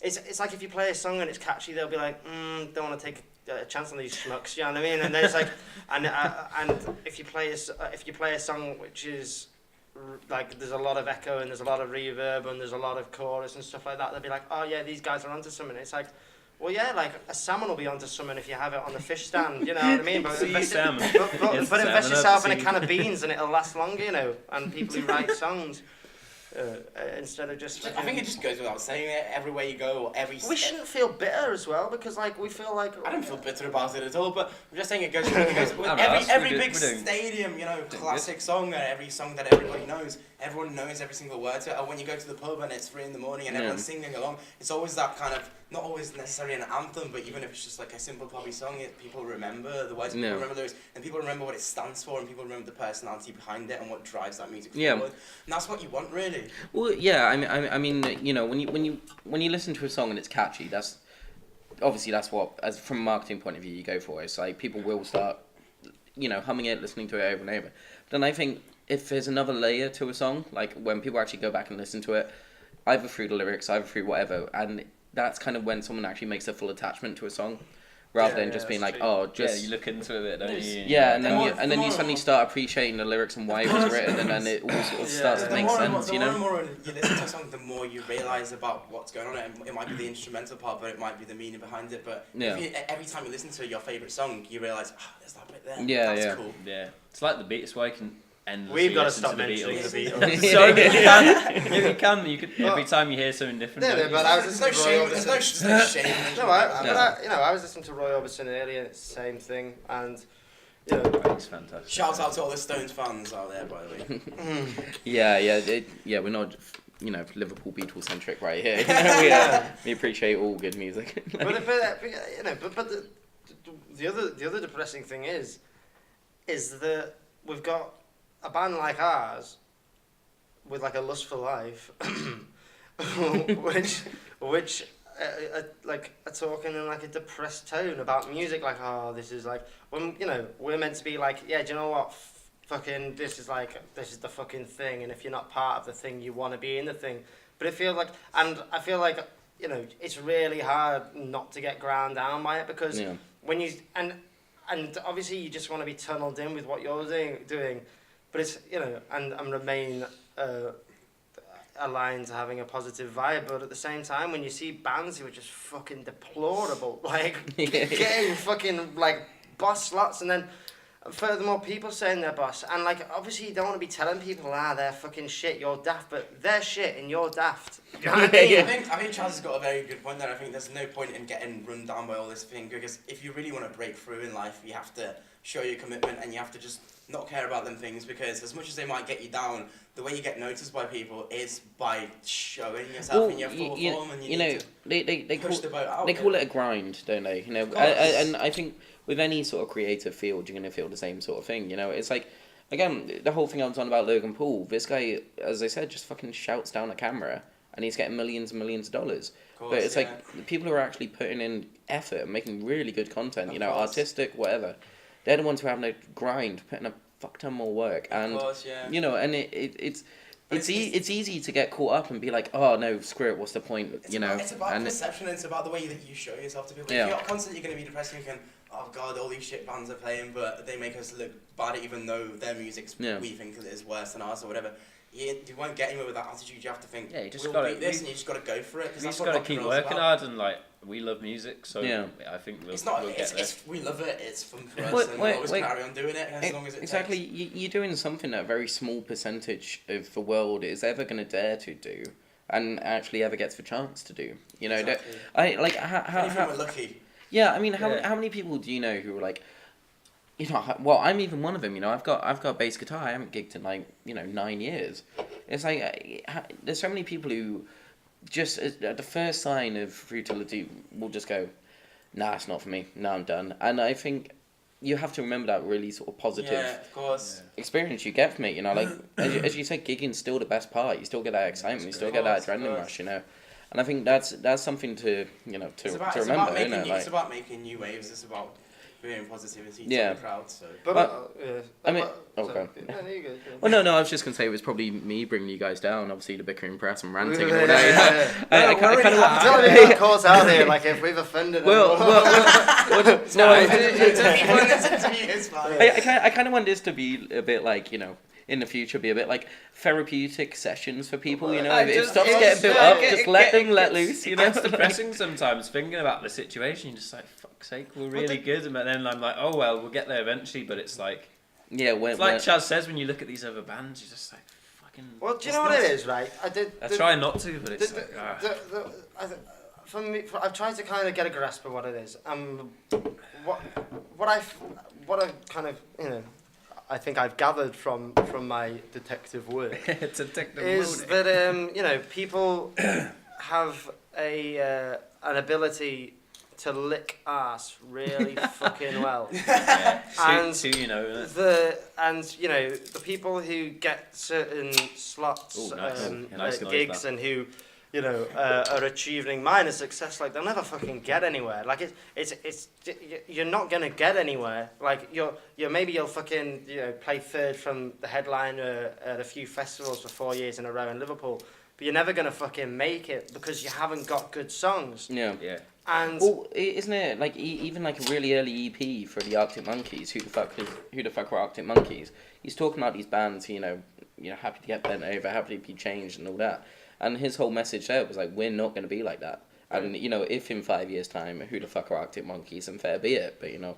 It's like if you play a song and it's catchy, they'll be like, don't want to take a chance on these schmucks, you know what I mean? And then it's like, and if you play a song which is like there's a lot of echo and there's a lot of reverb and there's a lot of chorus and stuff like that, they'll be like, oh yeah, these guys are onto something. It's like. Well, yeah, like a salmon will be onto something if you have it on the fish stand, you know what I mean? But invest yourself in a can of beans and it'll last longer, you know. And people who write songs instead of just. I think it just goes without saying it. Everywhere you go, we shouldn't feel bitter as well because, like, we feel like. I don't feel bitter about it at all, but I'm just saying it goes with every big stadium, you know, classic song and every song that everybody knows. Everyone knows every single word to it. Or when you go to the pub and it's 3 a.m. and everyone's singing along, it's always that kind of. Not always necessarily an anthem, but even if it's just like a simple poppy song, people remember the words, people remember those, and people remember what it stands for, and people remember the personality behind it and what drives that music forward. And that's what you want, really. Well, yeah, I mean, you know, when you listen to a song and it's catchy, that's what, as from a marketing point of view, you go for. It's like people will start, you know, humming it, listening to it over and over. Then I think if there's another layer to a song, like when people actually go back and listen to it, either through the lyrics, either through whatever, and that's kind of when someone actually makes a full attachment to a song, rather than just being like, oh, just you look into it, don't you? Yeah, and then you suddenly start appreciating the lyrics and why it was written, and then it all sort of starts to make sense, you know. The more and more you listen to a song, the more you realise about what's going on. It might be the instrumental part, but it might be the meaning behind it. But every time you listen to your favourite song, you realise, there's that bit there. Yeah, that's cool. Yeah, it's like the Beatles. Why you can. We've got to stop mentioning the Beatles. So you can. You could every time you hear something different. Yeah, but I was listening to Roy Orbison. There's no shame. I was listening to Roy Orbison earlier. And it's the same thing, and you know, it's fantastic. Shout out to all the Stones fans out there, by the way. We're not. You know, Liverpool Beatles centric right here. You know, we appreciate all good music. but the other depressing thing is that we've got a band like ours with like a lust for life, which are talking in like a depressed tone about music, like, oh, this is like, when, you know, we're meant to be like, yeah, do you know what, fucking, this is the fucking thing, and if you're not part of the thing, you want to be in the thing. But I feel like, you know, it's really hard not to get ground down by it, because when you, and obviously you just want to be tunneled in with what you're doing, but it's, you know, and remain aligned to having a positive vibe, but at the same time, when you see bands who are just fucking deplorable, like getting fucking like boss slots, and then furthermore, people saying they're boss, and like obviously you don't want to be telling people they're fucking shit, you're daft, but they're shit and you're daft. You know what I mean? I think Chaz has got a very good point there. I think there's no point in getting run down by all this thing, because if you really want to break through in life, you have to show your commitment and you have to just not care about them things, because as much as they might get you down, the way you get noticed by people is by showing yourself in your full form, and you need to push the boat out. They call it a grind, don't they? You know, and I think with any sort of creative field, you're going to feel the same sort of thing. You know, it's like, again, the whole thing I was on about Logan Paul. This guy, as I said, just fucking shouts down a camera, and he's getting millions and millions of dollars. But it's like the people who are actually putting in effort and making really good content, you know, artistic, whatever. They're the ones who have no grind, putting a fuck ton more work, and you know, and it's easy to get caught up and be like, oh no, screw it, what's the point? It's about perception. It's about the way that you show yourself to people. Yeah. If you're constantly going to be depressed, and you can, oh god, all these shit bands are playing, but they make us look bad, even though their music's we think is worse than ours or whatever. You won't get anywhere with that attitude. You have to think, you just got to this, and you just got to go for it. You just got to keep working hard, and like, we love music, so I think we'll get there. We love it. It's fun for us, and we'll always carry on doing it as long as it exactly. takes. You're doing something that a very small percentage of the world is ever going to dare to do, and actually ever gets the chance to do. You know, exactly. How we're lucky. Yeah, I mean, how many people do you know who are like, you know, well, I'm even one of them. You know, I've got a bass guitar. I haven't gigged in like 9 years. It's like there's so many people who just at the first sign of futility will just go, nah, it's not for me. No, I'm done. And I think you have to remember that really sort of positive experience you get from it. You know, like as you said, gigging's still the best part. You still get that excitement. You still get that adrenaline rush. You know. And I think that's something to remember. It's about making new waves. It's about creating positivity to the crowd. So, I mean, okay. Well, no, I was just gonna say it was probably me bringing you guys down. Obviously, the Bickering Press and ranting all day. I kind of want to get caught out here, like if we've offended. I kind of want this to be a bit like, you know, in the future, be a bit like therapeutic sessions for people, you know. If stuff's getting built up, just let them let loose, you know. It's depressing sometimes thinking about the situation. You're just like, fuck's sake, we're really good, and then I'm like, oh well, we'll get there eventually. But it's like, it's like Chaz says, when you look at these other bands, you're just like, fucking. Well, do you know what it is, right? I try not to, but it's for me, I've tried to kind of get a grasp of what it is. What I kind of, you know, I think I've gathered from my detective work is that you know, people have an ability to lick ass really fucking well. And you know the people who get certain slots at gigs and who, you know, are achieving minor success, like they'll never fucking get anywhere. Like it's you're not gonna get anywhere. Like you'll fucking, you know, play third from the headliner at a few festivals for 4 years in a row in Liverpool, but you're never gonna fucking make it because you haven't got good songs. Yeah. And well, isn't it like even like a really early EP for the Arctic Monkeys? Who the fuck were Arctic Monkeys? He's talking about these bands, you know, happy to get bent over, happy to be changed and all that. And his whole message there was like, we're not going to be like that. And, you know, if in 5 years' time, who the fuck are Arctic Monkeys, and fair be it. But, you know,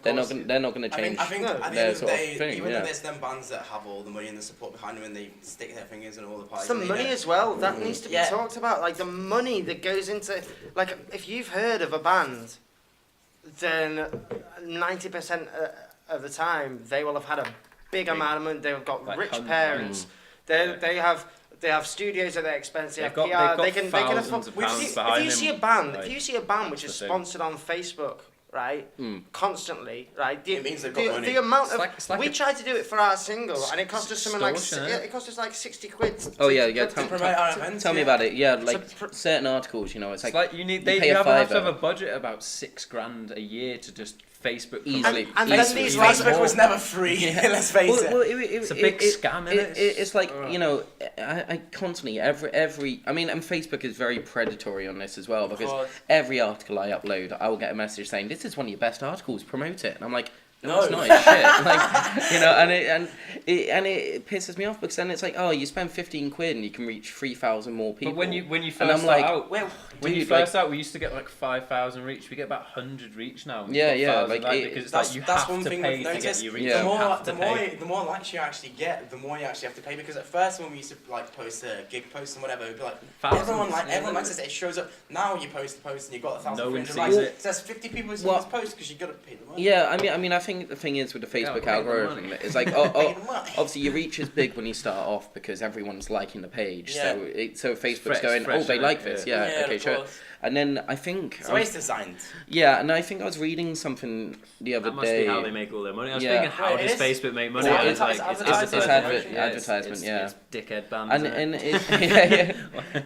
they're not going to change. I think at the end of the day, even though there's them bands that have all the money and the support behind them, and they stick their fingers in all the pies. It's the money as well. That needs to be talked about. Like, the money that goes into... Like, if you've heard of a band, then 90% of the time, they will have had a big amount of money. They've got like rich parents. They have studios at their expense. They have PR. They can afford. If you see a band which is sponsored on Facebook, right, constantly, right, it means they've got money. The amount of we tried to do it for our single, and it cost us something like like 60 quid. Oh yeah, tell me about it. Yeah, like certain articles, you know, it's like you have to have a budget about $6,000 a year to just Facebook easily. And Facebook was never free. Let's face it. It's a big scam, isn't it? It's like, you know, I constantly every. I mean, and Facebook is very predatory on this as well, because every article I upload, I will get a message saying, "This is one of your best articles. Promote it." And I'm like, No, it's not. It's shit. Like, you know, and it pisses me off because then it's like, oh, you spend 15 quid and you can reach 3,000 more people. But when you first start out, when you first out, we used to get like 5,000 reach. We get about 100 reach now. Yeah. Like because it's like you have to pay to get your reach. The more likes you actually get, the more you actually have to pay. Because at first, when we used to like post gig posts and whatever, it'd be like everyone likes it. It shows up. Now you post the post and you got 1,300 likes. It says 50 people saw this post because you got to pay the money. Yeah, I mean, I think the thing is with the Facebook algorithm, it's like, obviously your reach is big when you start off because everyone's liking the page. Yeah. So Facebook's going, oh, they like this. Yeah, okay, sure. And then I think it's always designed. Yeah, and I think I was reading something the other day. That must be how they make all their money. I was thinking, how does Facebook make money? It's advertisement. Yeah, it's dickhead bands. And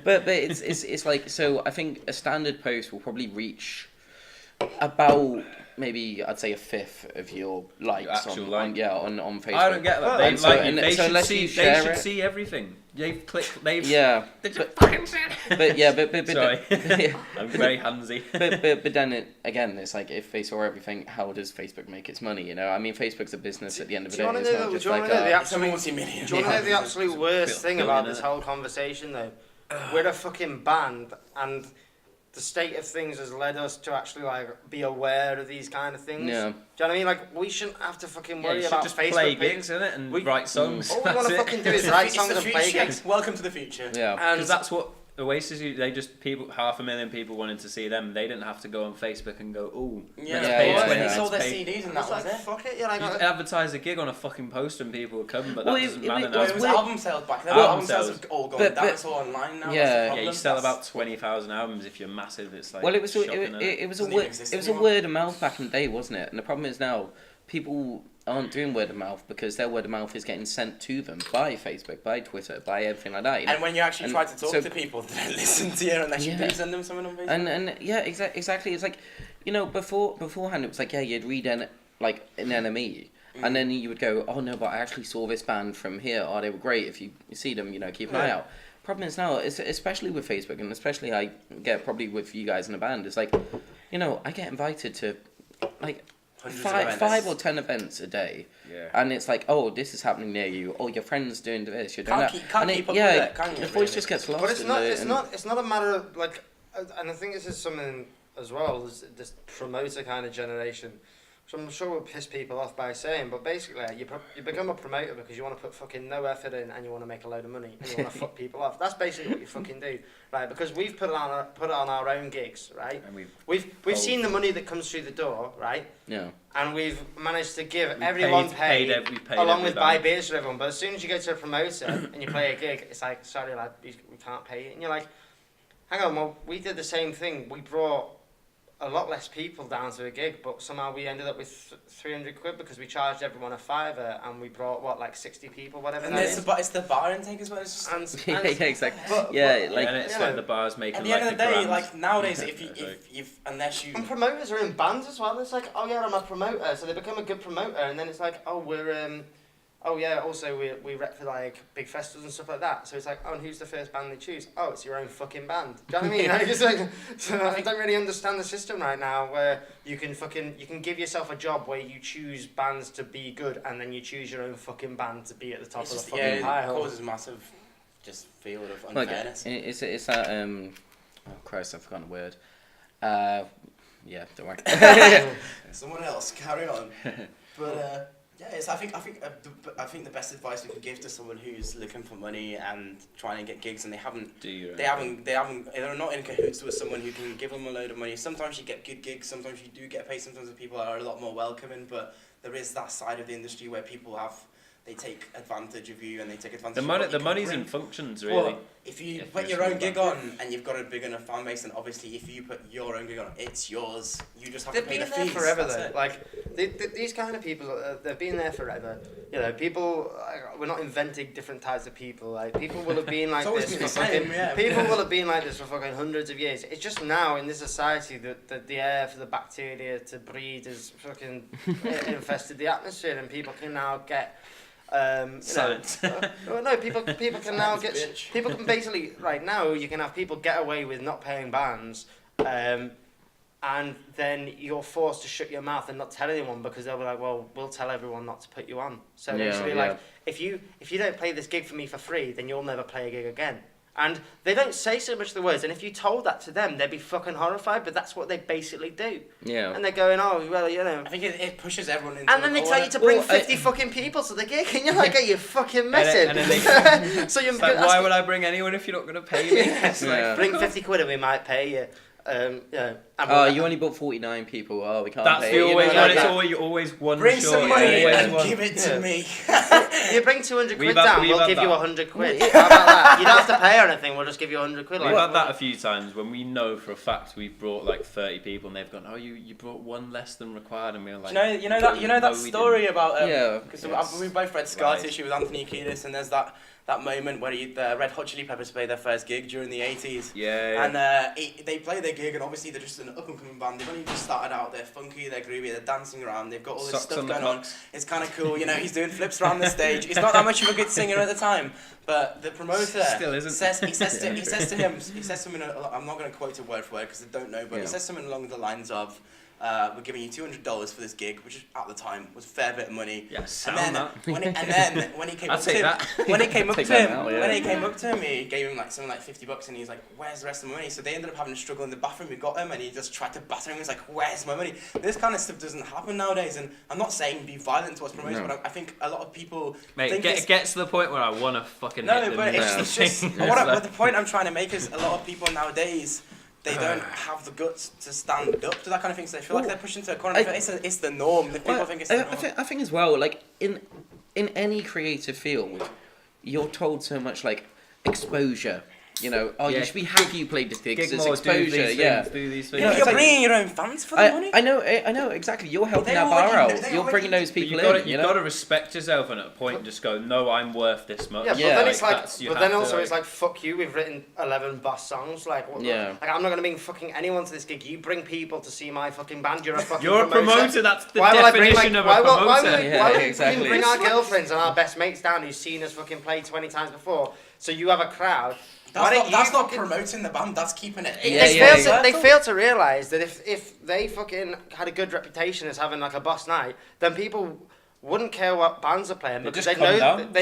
but it's like, so I think a standard post will probably reach about maybe I'd say a fifth of your likes on Facebook. I don't get that. They should see everything. They've clicked. Yeah. Sorry, I'm very handsy. But then it's like if they saw everything, how does Facebook make its money? You know, I mean, Facebook's a business at the end of the day. Do you want to know the absolute worst thing about this whole conversation though? We're a fucking band, and the state of things has led us to actually like be aware of these kind of things. Yeah. Do you know what I mean? Like we shouldn't have to fucking worry about just Facebook play gigs, innit, and write songs. All we want to fucking do is write songs and play gigs. Welcome to the future. Yeah. Because that's what Oasis, they just 500,000 people wanted to see them. They didn't have to go on Facebook and go, oh, they sold their CDs and that was it. Fuck it, you advertise a gig on a fucking poster and people would come, but that doesn't matter now. It was album sales back then. Album sales have all gone down. It's all online now. Yeah, you sell about 20,000 albums if you're massive. It's like it was a word of mouth back in the day, wasn't it? And the problem is now people aren't doing word of mouth because their word of mouth is getting sent to them by Facebook, by Twitter, by everything like that. You know? And when you actually try to talk to people, they don't listen to you unless you do send them something on Facebook. And exactly. It's like, you know, beforehand it was like, you'd read an enemy. And then you would go, oh no, but I actually saw this band from here. Oh, they were great. If you see them, you know, keep an eye out. Problem is now, especially with Facebook, and especially I get probably with you guys in a band, it's like, you know, I get invited to like 5 or 10 events a day, and it's like, oh, this is happening near you. Oh, your friend's doing this. You're doing that. Can't keep up with it, can you? The voice just gets lost. But it's not a matter of like, and I think this is something as well. This promoter kind of generation, which I'm sure will piss people off by saying, but basically you become a promoter because you want to put fucking no effort in and you want to make a load of money and you want to fuck people off. That's basically what you fucking do, right? Because we've put it on our own gigs, right? And we've seen the money that comes through the door, right? Yeah. And we've managed to give everyone paid along with buy beers for everyone. But as soon as you go to a promoter and you play a gig, it's like, sorry lad, we can't pay you. And you're like, hang on, well, we did the same thing. We brought a lot less people down to a gig, but somehow we ended up with 300 quid because we charged everyone a fiver and we brought, like 60 people, whatever. And it's the bar intake as well. It's just exactly. And it's like the bars making. At the end of the day, like nowadays, if unless you and promoters are in bands as well. It's like, oh yeah, I'm a promoter, so they become a good promoter, and then it's like, oh we're also we rep for like big festivals and stuff like that. So it's like, oh, and who's the first band they choose? Oh, it's your own fucking band. Do you know what I mean? Like, it's like, so I don't really understand the system right now where you can give yourself a job where you choose bands to be good and then you choose your own fucking band to be at the top of the fucking pile. It causes massive just field of unfairness. It's that oh Christ, I've forgotten a word. Yeah, don't worry. Someone else, carry on. But I think the best advice we can give to someone who's looking for money and trying to get gigs and they're not in cahoots with someone who can give them a load of money. Sometimes you get good gigs, sometimes you do get paid, sometimes the people are a lot more welcoming, but there is that side of the industry where people they take advantage of you and they take advantage of the money's in functions, really. Well, if you put your own gig on and you've got a big enough fan base, then obviously if you put your own gig on, it's yours. You just have to pay the fees. They've been there forever, though. Like these kind of people, they've been there forever. You know, people. We're not inventing different types of people. Like people will have been like this for fucking. People will have been like this for fucking hundreds of years. It's just now in this society that the air for the bacteria to breed has fucking infested the atmosphere, and people can now get. Science. People can now get. People can basically right now. You can have people get away with not paying bands, and and then you're forced to shut your mouth and not tell anyone because they'll be like, well, we'll tell everyone not to put you on. So basically, like, if you don't play this gig for me for free, then you'll never play a gig again. And they don't say so much the words, and if you told that to them, they'd be fucking horrified, but that's what they basically do. Yeah. And they're going, oh, well, you know. I think it pushes everyone into and then they tell you to bring 50 fucking people to the gig, and you're like, are you fucking messing? So you're like, why would I bring anyone if you're not going to pay me? Like, bring 50 quid and we might pay you. You only bought 49 people. Oh, we can't That's pay the you. always Like it's always, you're always one bring short. some money and one. give it to me. You bring 200 quid We've down, we'll give you 100 quid. How about that? You don't have to pay or anything, we'll just give you 100 quid. We've had that a few times when we know for a fact we've brought like 30 people and they've gone, oh, you brought one less than required, and we're like, you know that story about because we both read Scar Right. Tissue with Anthony Kiedis, and there's that moment where the Red Hot Chili Peppers played their first gig during the 80s. Yeah. And they play their gig, and obviously they're just an up-and-coming band. They've only just started out. They're funky, they're groovy, they're dancing around. They've got all this Socks stuff on the going on. cocks. It's kind of cool. You know, he's doing flips around the stage. He's not that much of a good singer at the time, but the promoter Still isn't. says to him, I'm not going to quote it word for word because I don't know, but he says something along the lines of, we're giving you $200 for this gig, which at the time was a fair bit of money. Yeah, and then when he came up to him, he gave him like something like $50, and he's like, "Where's the rest of my money?" So they ended up having to struggle in the bathroom. We got him, and he just tried to batter him. He's like, "Where's my money?" This kind of stuff doesn't happen nowadays, and I'm not saying be violent towards promoters, but I think a lot of people think it gets to the point where I want to fucking no, hit them. but it's just but the point I'm trying to make is a lot of people nowadays, they don't have the guts to stand up to that kind of thing, so they feel like they're pushing to a corner. It's the norm. People think it's the norm. I think as well, like in any creative field, you're told so much like exposure. You know, you should be happy you played this gig. It's exposure, do these things. Yeah, but you're bringing your own fans for the money. I know, exactly. You're helping that bar out. You're bringing those people in. You've got to respect yourself, and at a point just go, no, I'm worth this much. Yeah, but then it's like, it's like, fuck you. We've written 11 boss songs. Like, like I'm not gonna bring fucking anyone to this gig. You bring people to see my fucking band. You're a fucking promoter. That's the definition of a promoter. Why would we bring our girlfriends and our best mates down who've seen us fucking play 20 times before? So you have a crowd. That's not promoting the band, that's keeping it. They fail to realise that if they fucking had a good reputation as having like a boss night, then people wouldn't care what bands are playing because they'd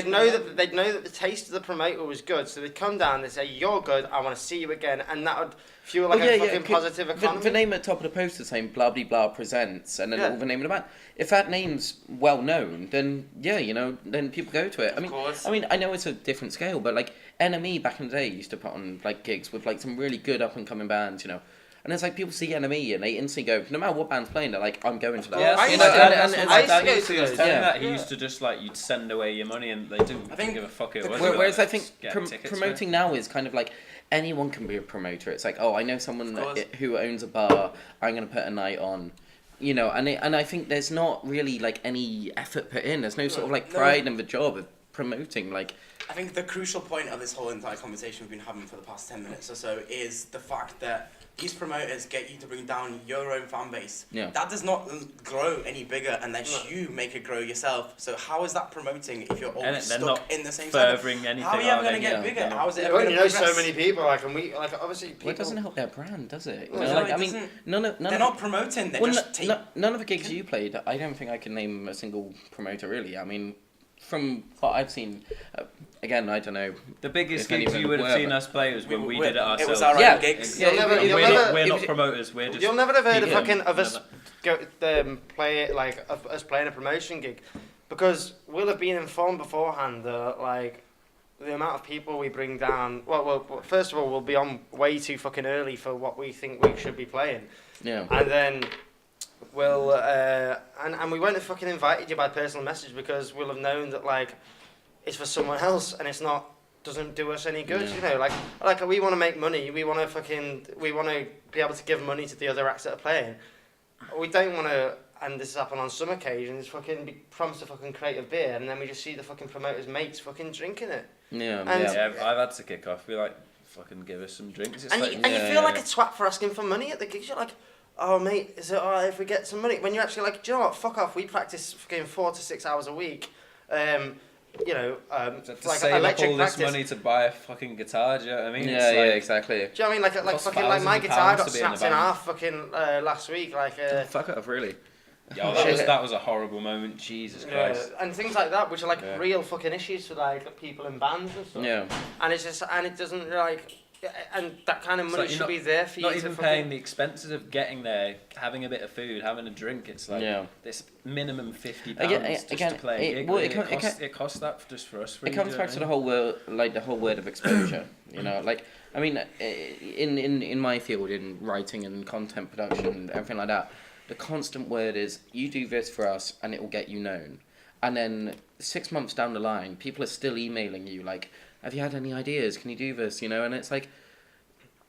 know that the taste of the promoter was good. So they'd come down and say, "You're good. I want to see you again," and that would fuel like a fucking positive economy. The name at the top of the poster saying "blah blah blah presents" and then all the name of the band. If that name's well known, then then people go to it. I mean, I know it's a different scale, but like NME back in the day used to put on like gigs with like some really good up and coming bands, And it's like people see NME and they instantly go, no matter what band's playing, they're like, I'm going to that. Yeah, I used to go to those. He used to just like, you'd send away your money and they didn't give a fuck. Whereas I think promoting now is kind of like, anyone can be a promoter. It's like, I know someone who owns a bar, I'm going to put a night on. And I think there's not really like any effort put in. There's no sort of like pride in the job of promoting. Like, I think the crucial point of this whole entire conversation we've been having for the past 10 minutes or so is the fact that these promoters get you to bring down your own fan base. Yeah. That does not grow any bigger unless you make it grow yourself. So how is that promoting if you're all stuck in the same furthering cycle? anything? How are you ever going to get bigger? How is it ever going to progress? So many people, obviously people... Well, it doesn't help their brand, does it? They're not promoting, they're just none of the gigs you played, I don't think I can name a single promoter, really. I mean, from what I've seen, again, I don't know. The biggest gigs you would have seen us play was when we did it ourselves. It was our own gigs. We're not promoters. We're just. You'll never have heard of us play it like us playing a promotion gig, because we'll have been informed beforehand that like the amount of people we bring down. Well, first of all, we'll be on way too fucking early for what we think we should be playing. Yeah. And then. We'll and we won't have fucking invited you by personal message because we'll have known that like it's for someone else and it's not doesn't do us any good. Like we want to make money. We want to be able to give money to the other acts that are playing. We don't want to. And this has happened on some occasions. Fucking be promised a fucking crate of beer and then we just see the fucking promoters' mates fucking drinking it. I've had to kick off. Be like, fucking give us some drinks. You feel like a twat for asking for money at the gigs. You're like, oh mate, is it alright if we get some money? When you're actually like, do you know what, fuck off, we practice fucking 4 to 6 hours a week. to save up all this money to buy a fucking guitar. Do you know what I mean? Yeah, exactly. Do you know what I mean? Like fucking like my guitar got snapped in half fucking last week. Like fuck it off, really. Yo, that was a horrible moment. Jesus Christ. And things like that, which are like real fucking issues for like people in bands and stuff. Yeah. And it's just, and it doesn't like, and that kind of money should be there for you. Not even paying the expenses of getting there, having a bit of food, having a drink. It's like this minimum £50 just to play a gig. It costs that just for us. It comes back to the whole word, like the whole word of exposure. You know, like I mean, in my field, in writing and content production and everything like that, the constant word is you do this for us and it will get you known. And then 6 months down the line, people are still emailing you like, have you had any ideas? Can you do this? You know, and it's like,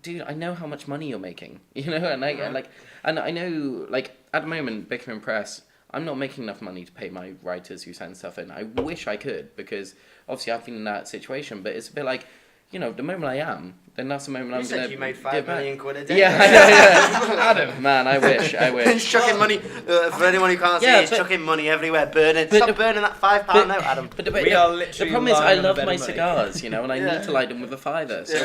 dude, I know how much money you're making. You know, and and I know like at the moment, Bickering Press, I'm not making enough money to pay my writers who send stuff in. I wish I could because obviously I've been in that situation. But it's a bit like, you know, the moment I am, then that's the moment I'm going to. You made £5 million a day. Yeah, Adam, man, I wish. He's chucking money. For anyone who can't see, he's chucking money everywhere. Burning. Stop burning that £5 note, Adam. But the problem is, I love my cigars, you know, and I need to light them with a fiver. So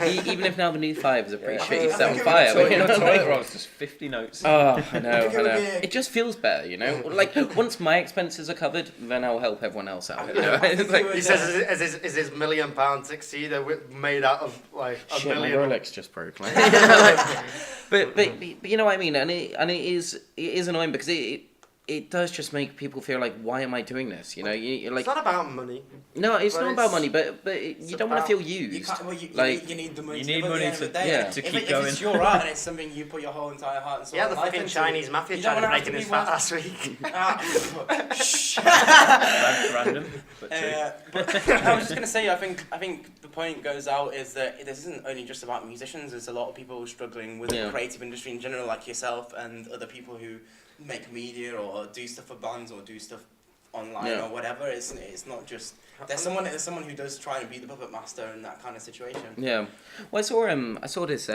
even if now the new fivers are pretty shitty to set on fire, but you know, toilet rolls just 50 notes. Oh, I know. It just feels better, you know. Like once my expenses are covered, then I'll help everyone else out. You know? He says, "Is his £1 million tuxedo made out of like a Shit, million?" My Rolex just broke. Like. but you know what I mean, and it is annoying because it does just make people feel like, why am I doing this? You know, you're like, it's not about money. No, it's not about money, but you don't want to feel used. You need the money. You need money to keep If going. it's your art and it's something you put your whole entire heart and soul. Yeah, the fucking Chinese mafia tried to break in his fat last week. Random, but I was just gonna say, I think the point goes out is that this isn't only just about musicians. There's a lot of people struggling with the creative industry in general, like yourself and other people who make media or do stuff for bands or do stuff online or whatever. It's not just there's someone who does try and be the puppet master in that kind of situation. Yeah, well, I saw this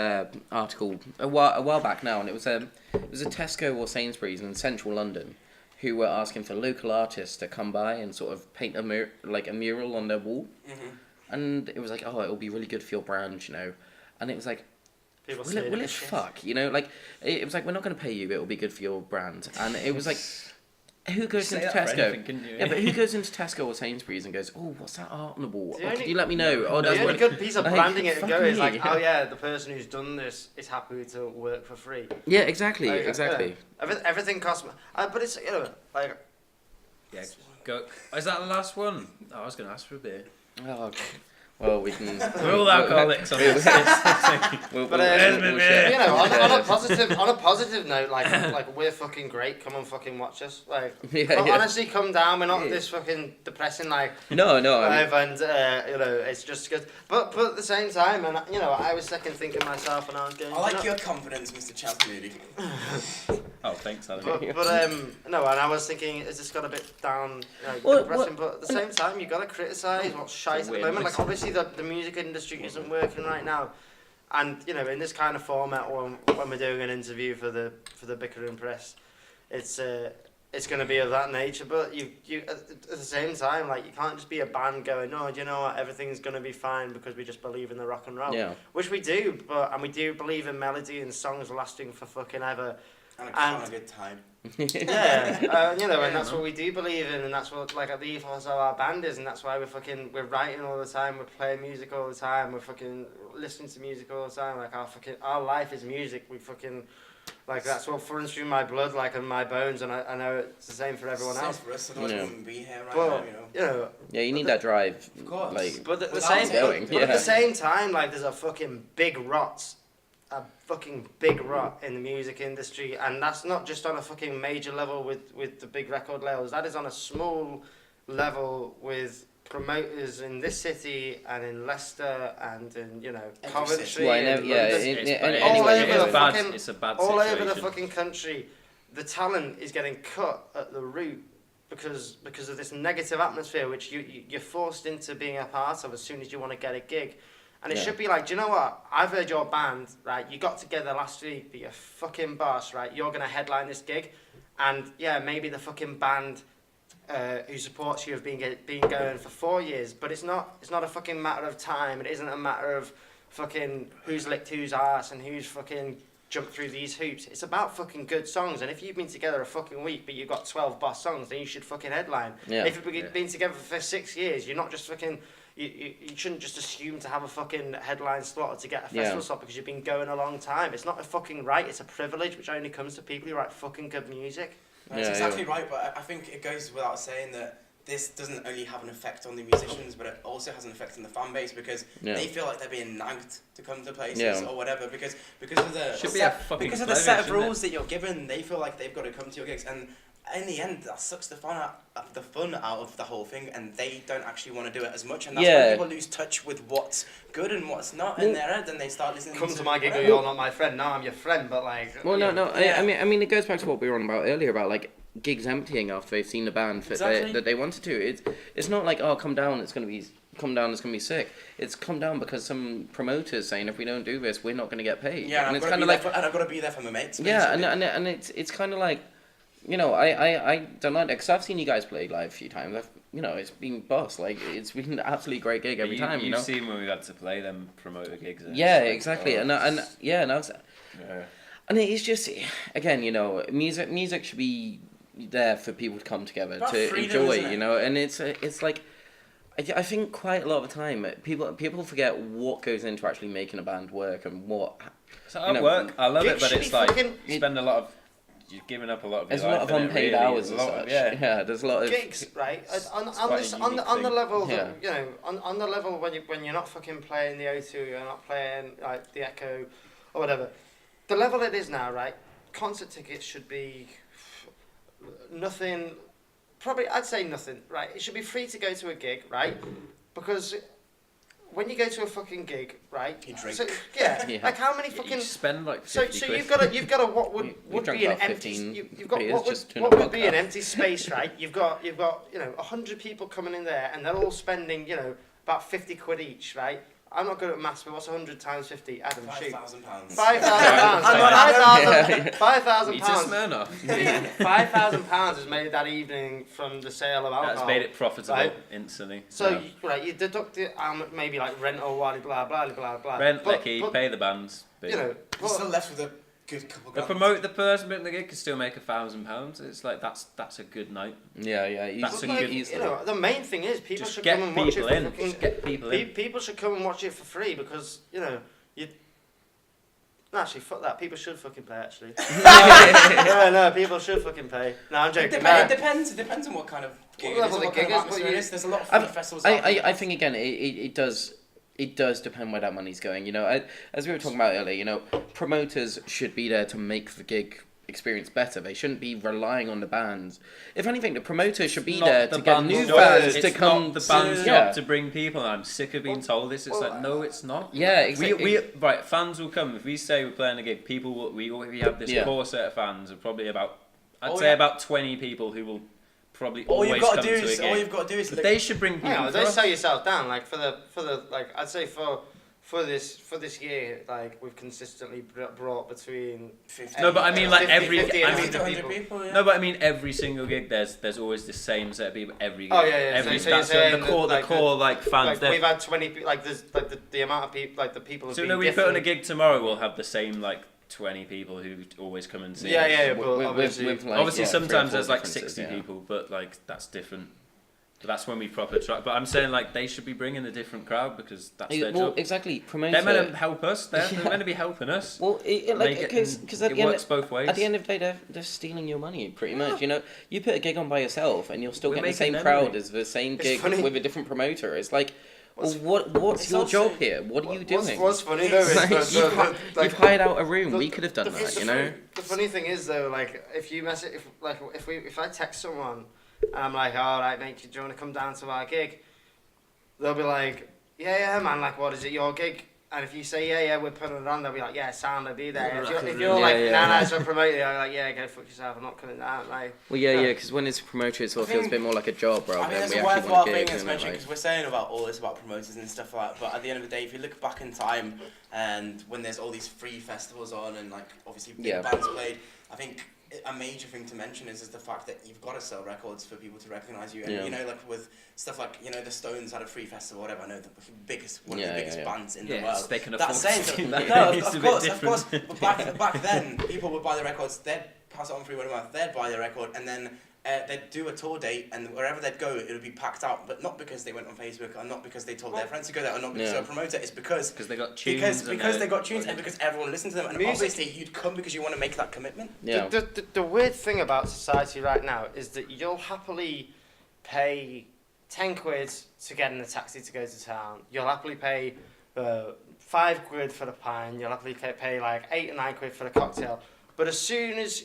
article a while back now, and it was a Tesco or Sainsbury's in central London who were asking for local artists to come by and sort of paint a mural on their wall, and it was like, oh, it'll be really good for your brand, you know, and it was like, will it fuck, you know, like it was like, we're not going to pay you, it'll be good for your brand, and it was like, who goes into Tesco? But who goes into Tesco or Sainsbury's and goes, oh, what's that art on the wall? Could you let me know? Oh, the only good piece of branding it go is like, oh yeah, the person who's done this is happy to work for free. Yeah, exactly. Everything costs, but it's, you know, like. Yeah, go. Is that the last one? Oh, I was going to ask for a beer. Oh, okay. Well, we can. We're all alcoholics on this. You know, on a positive note, like we're fucking great. Come and fucking watch us. Like, honestly, come down. We're not this fucking depressing like. No. Live and you know, it's just good. But at the same time, and you know, I was second thinking myself, and I was going. I like your confidence, Mr. Chelsea. Oh, thanks, Adam. But no, and I was thinking, is this got a bit down, you know, depressing? But at the same time, you got to criticise what's shite at the moment. Like, obviously, the music industry isn't working right now, and you know, in this kind of format, when we're doing an interview for the Bickering Press, it's going to be of that nature. But you at the same time, like, you can't just be a band going, no, do you know what, everything's going to be fine because we just believe in the rock and roll, which we do, and we do believe in melody and songs lasting for fucking ever. And a good time. You know, and that's what we do believe in, and that's what, like, the ethos of our band is, and that's why we're writing all the time, we're playing music all the time, we're fucking listening to music all the time. Like, our life is music. We fucking, like, that's what runs through my blood, like, and my bones, and I know it's the same for everyone else. For us, otherwise we wouldn't be here right now, you know. Yeah, you need that drive. Of course. Like, but at the same time, like, there's a fucking big rot in the music industry, and that's not just on a fucking major level with the big record labels. That is on a small level with promoters in this city and in Leicester and in, you know, Coventry. It's a bad all situation. over the fucking country. The talent is getting cut at the root because of this negative atmosphere, which you're forced into being a part of as soon as you want to get a gig. And it should be like, do you know what? I've heard your band, right? You got together last week, but you're fucking boss, right? You're going to headline this gig. And yeah, maybe the fucking band who supports you have been going for 4 years, but it's not a fucking matter of time. It isn't a matter of fucking who's licked whose arse and who's fucking jumped through these hoops. It's about fucking good songs, and if you've been together a fucking week but you've got 12 boss songs, then you should fucking headline. Yeah. If you've been together for 6 years, you're not just fucking... You shouldn't just assume to have a fucking headline slot or to get a festival slot because you've been going a long time. It's not a fucking right, it's a privilege which only comes to people who write fucking good music. That's exactly right, but I think it goes without saying that this doesn't only have an effect on the musicians, but it also has an effect on the fan base because they feel like they're being nagged to come to places or whatever because of the set of rules that you're given. They feel like they've got to come to your gigs, and in the end, that sucks the fun out of the whole thing, and they don't actually want to do it as much, and that's when people lose touch with what's good and what's not in their head, and they start listening. Come to my gig, you're not my friend. Now I'm your friend, but like. Well, no. I mean, it goes back to what we were on about earlier about like gigs emptying after they've seen the band that they wanted to. It's not like come down, it's gonna be sick. It's come down because some promoters saying if we don't do this, we're not gonna get paid. Yeah, and it's kind of like, and I've got to be there for my mates. Yeah, and it's kind of like. You know, I don't like that because I've seen you guys play live a few times. It's been boss. Like, it's been an absolutely great gig every time. You've seen when we've had to play them promoter gigs. Yeah, exactly. And it's just, again, music should be there for people to come together to freedom, enjoy. And it's like, I think quite a lot of the time people forget what goes into actually making a band work and what. So I work. I love it, but it's like you spend a lot of. You've given up a lot of your life. There's a lot of unpaid hours and such. There's a lot of gigs, right? On the level that, on the level when you're not fucking playing the O2, you're not playing like the Echo or whatever. The level it is now, right? Concert tickets should be nothing. Probably, I'd say nothing, right? It should be free to go to a gig, right? Because when you go to a fucking gig, right? You drink. So, like how many fucking... You spend like 50 So quid. you've got a what would be an empty... You've got what would be an empty space, right? You've got 100 people coming in there and they're all spending, about 50 quid each, right? I'm not good at maths, but what's 100 times 50? Adam, shoot. £5,000. £5,000. Eat a Smirnoff. £5,000 has made that evening from the sale of alcohol. That's made it profitable instantly. So you deduct it, maybe like rent or blah blah blah blah. Rent, Lecky, pay the bands. You're still left with a good couple. The person booking the gig can still make £1,000. It's like that's a good night. Yeah. That's a good. The main thing is people should come and watch it. Just get people in. People should come and watch it for free because you. Actually, fuck that. People should fucking pay. Actually. No, people should fucking pay. No, I'm joking. It depends on what kind of gig. What kind of atmosphere it is. There's a lot of free festivals. I think again, it does depend where that money's going. As we were talking about earlier, promoters should be there to make the gig experience better. They shouldn't be relying on the bands. If anything, the promoters should be there to get new fans to come. The band's job to bring people. I'm sick of being told this. It's like, no, it's not. Yeah, exactly. Right, fans will come. If we say we're playing a gig, we have this core set of fans of probably about, about 20 people who will probably always come to a gig. All you've got to do is... But they should bring people. Don't sell yourself down. Like for the like, I'd say for this year, like we've consistently brought between 50. No, but I mean like 50, every 50 I mean 100 people. Yeah. No, but I mean every single gig. There's always the same set of people every gig. Oh yeah. Every So you're saying the core fans. Like we've had 20. Like there's like the amount of people, like the people. Have so been no, we different. put on a gig tomorrow. We'll have the same like 20 people who always come and see. Yeah. But Obviously, sometimes there's like 60 differences, people, but like that's different. But that's when we proper try. But I'm saying like they should be bringing a different crowd because that's their job. Exactly. They're meant to help us. They're meant to be helping us. Well, because it works both ways. At the end of the day, they're stealing your money pretty much. You put a gig on by yourself and you'll still get the same crowd as the same gig with a different promoter. It's like, what's your job here? What are you doing? What's funny though is you've hired out a room. We could have done that. The funny thing is though, like if you if I text someone. And I'm like, all right, mate, do you want to come down to our gig? They'll be like, yeah, man, like, what is it, your gig? And if you say, yeah, we're putting it on, they'll be like, yeah, sound, I'll be there. If you're like, nah, it's not promoting, I'm like, yeah, go fuck yourself, I'm not coming down. Like, well, because when it's a promoter, it sort of feels a bit more like a job, bro. I think it's a worthwhile thing to mention, because we're saying about all this about promoters and stuff like that, but at the end of the day, if you look back in time, and when there's all these free festivals on, and like, obviously big bands played, I think a major thing to mention is the fact that you've got to sell records for people to recognise you. And you know, like with stuff like, you know, the Stones had a free festival or whatever. I know the biggest one of the biggest bands in the world. They can afford to do that. No, of course. But back then, people would buy the records. They'd pass it on free word of mouth. They'd buy the record, and then they'd do a tour date, and wherever they'd go, it would be packed out. But not because they went on Facebook, or not because they told their friends to go there, or not because they were a promoter. It's because they got tunes. Because they got tunes, and because everyone listened to them. And obviously, you'd come because you want to make that commitment. Yeah. The weird thing about society right now is that you'll happily pay 10 quid to get in a taxi to go to town. You'll happily pay 5 quid for the pint. You'll happily pay like 8 or 9 quid for the cocktail. But as soon as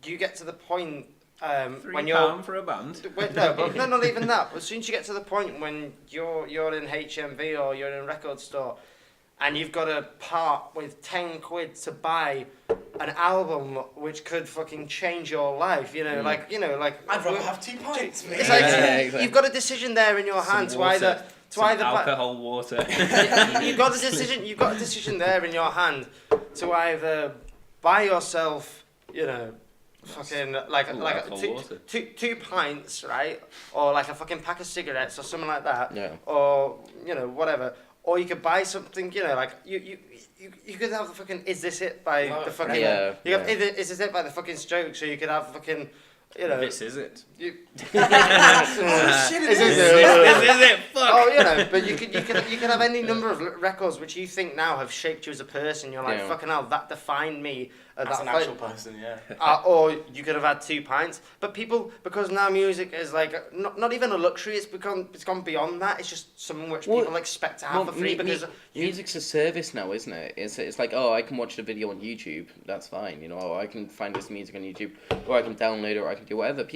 you get to the point when you're £3 for a band. No, not even that. But as soon as you get to the point when you're in HMV or you're in a record store, and you've got to part with 10 quid to buy an album which could fucking change your life, you know, like I'd rather have 2 pints. It's like exactly. You've got a decision there in your hand to either alcohol water. You've got a decision there in your hand to either buy yourself, you know, fucking like two pints, right, or like a fucking pack of cigarettes or something like that, or you know whatever, or you could buy something, you know, like you could have the fucking Is This It by the fucking Is This It by the fucking Strokes, so you could have fucking, you know, This Is It. Oh shit! This is it. Fuck. Oh, you know, but you could have any number of records which you think now have shaped you as a person. You're like, fucking hell, that defined me. As an actual person, yeah. Or you could have had 2 pints. But people, because now music is like not even a luxury. It's gone beyond that. It's just something which people expect to have for free because music's a service now, isn't it? It's like, oh, I can watch the video on YouTube. That's fine, you know. Or I can find this music on YouTube, or I can download it, or I can do whatever.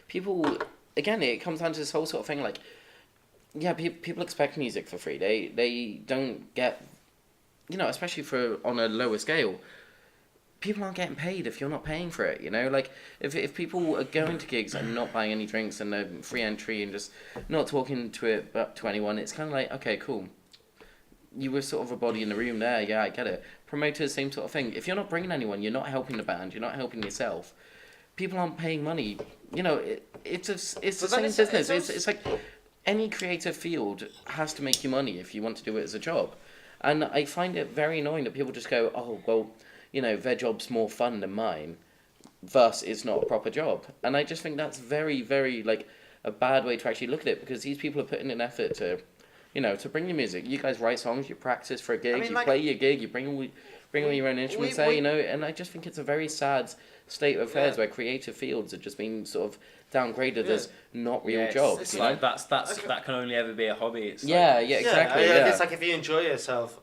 People, again, it comes down to this whole sort of thing. Like, yeah, people expect music for free. They don't get, you know, especially on a lower scale. People aren't getting paid if you're not paying for it, you know? Like, if people are going to gigs and not buying any drinks and they're free entry and just not talking to anyone, it's kind of like, okay, cool. You were sort of a body in the room there, yeah, I get it. Promoters, same sort of thing. If you're not bringing anyone, you're not helping the band, you're not helping yourself. People aren't paying money. You know, it's the same business. It's like any creative field has to make you money if you want to do it as a job. And I find it very annoying that people just go, oh, well, you know, their job's more fun than mine, thus it's not a proper job. And I just think that's very, very, like, a bad way to actually look at it, because these people are putting in effort to, you know, to bring you music. You guys write songs, you practice for a gig, you play your gig, you bring all your own instruments there, you know, and I just think it's a very sad state of affairs where creative fields are just being sort of downgraded as not real jobs. It's like that can only ever be a hobby. It's exactly. It's like if you enjoy yourself,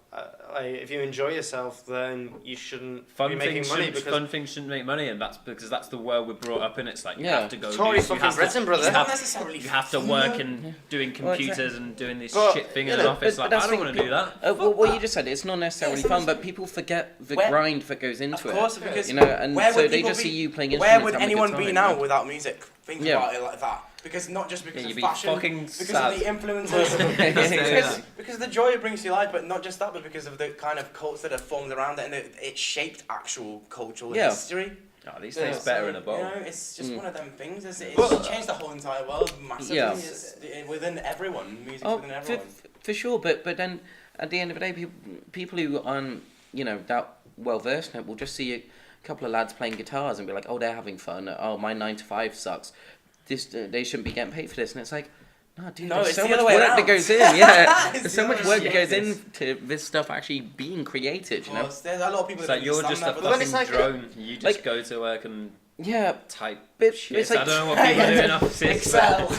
then you shouldn't be making money. Because fun things shouldn't make money, and that's because that's the world we're brought up in. It's like you have to go. Tory fucking Britain, brother. You have to work and doing computers and doing this shit thing in an office. Like, I don't want to do that. Well, what you just said, it's not necessarily fun, but people forget the grind that goes into it. Of course, because you know, and so they just see you playing instruments. Where would anyone be now without music? Think about it like that. Because not just because of fashion, because of the influences, because the joy it brings to your life, but not just that, but because of the kind of cults that are formed around it, and it shaped actual cultural history. Oh, these taste better in a bowl. You know, it's just one of them things. It's changed the whole entire world massively. Yeah. It's within everyone, music's within everyone. For sure, but then at the end of the day, people who aren't, you know, that well versed in it will just see a couple of lads playing guitars and be like, oh, they're having fun. Oh, my 9 to 5 sucks. They shouldn't be getting paid for this, and it's like, no, dude, there's so much work that goes in. Yeah, there's so much work that goes into this stuff actually being created. You know, there's a lot of people. It's like you're just a fucking drone. You just go to work and type shit. It's like, I don't know what people do in offices. Excel.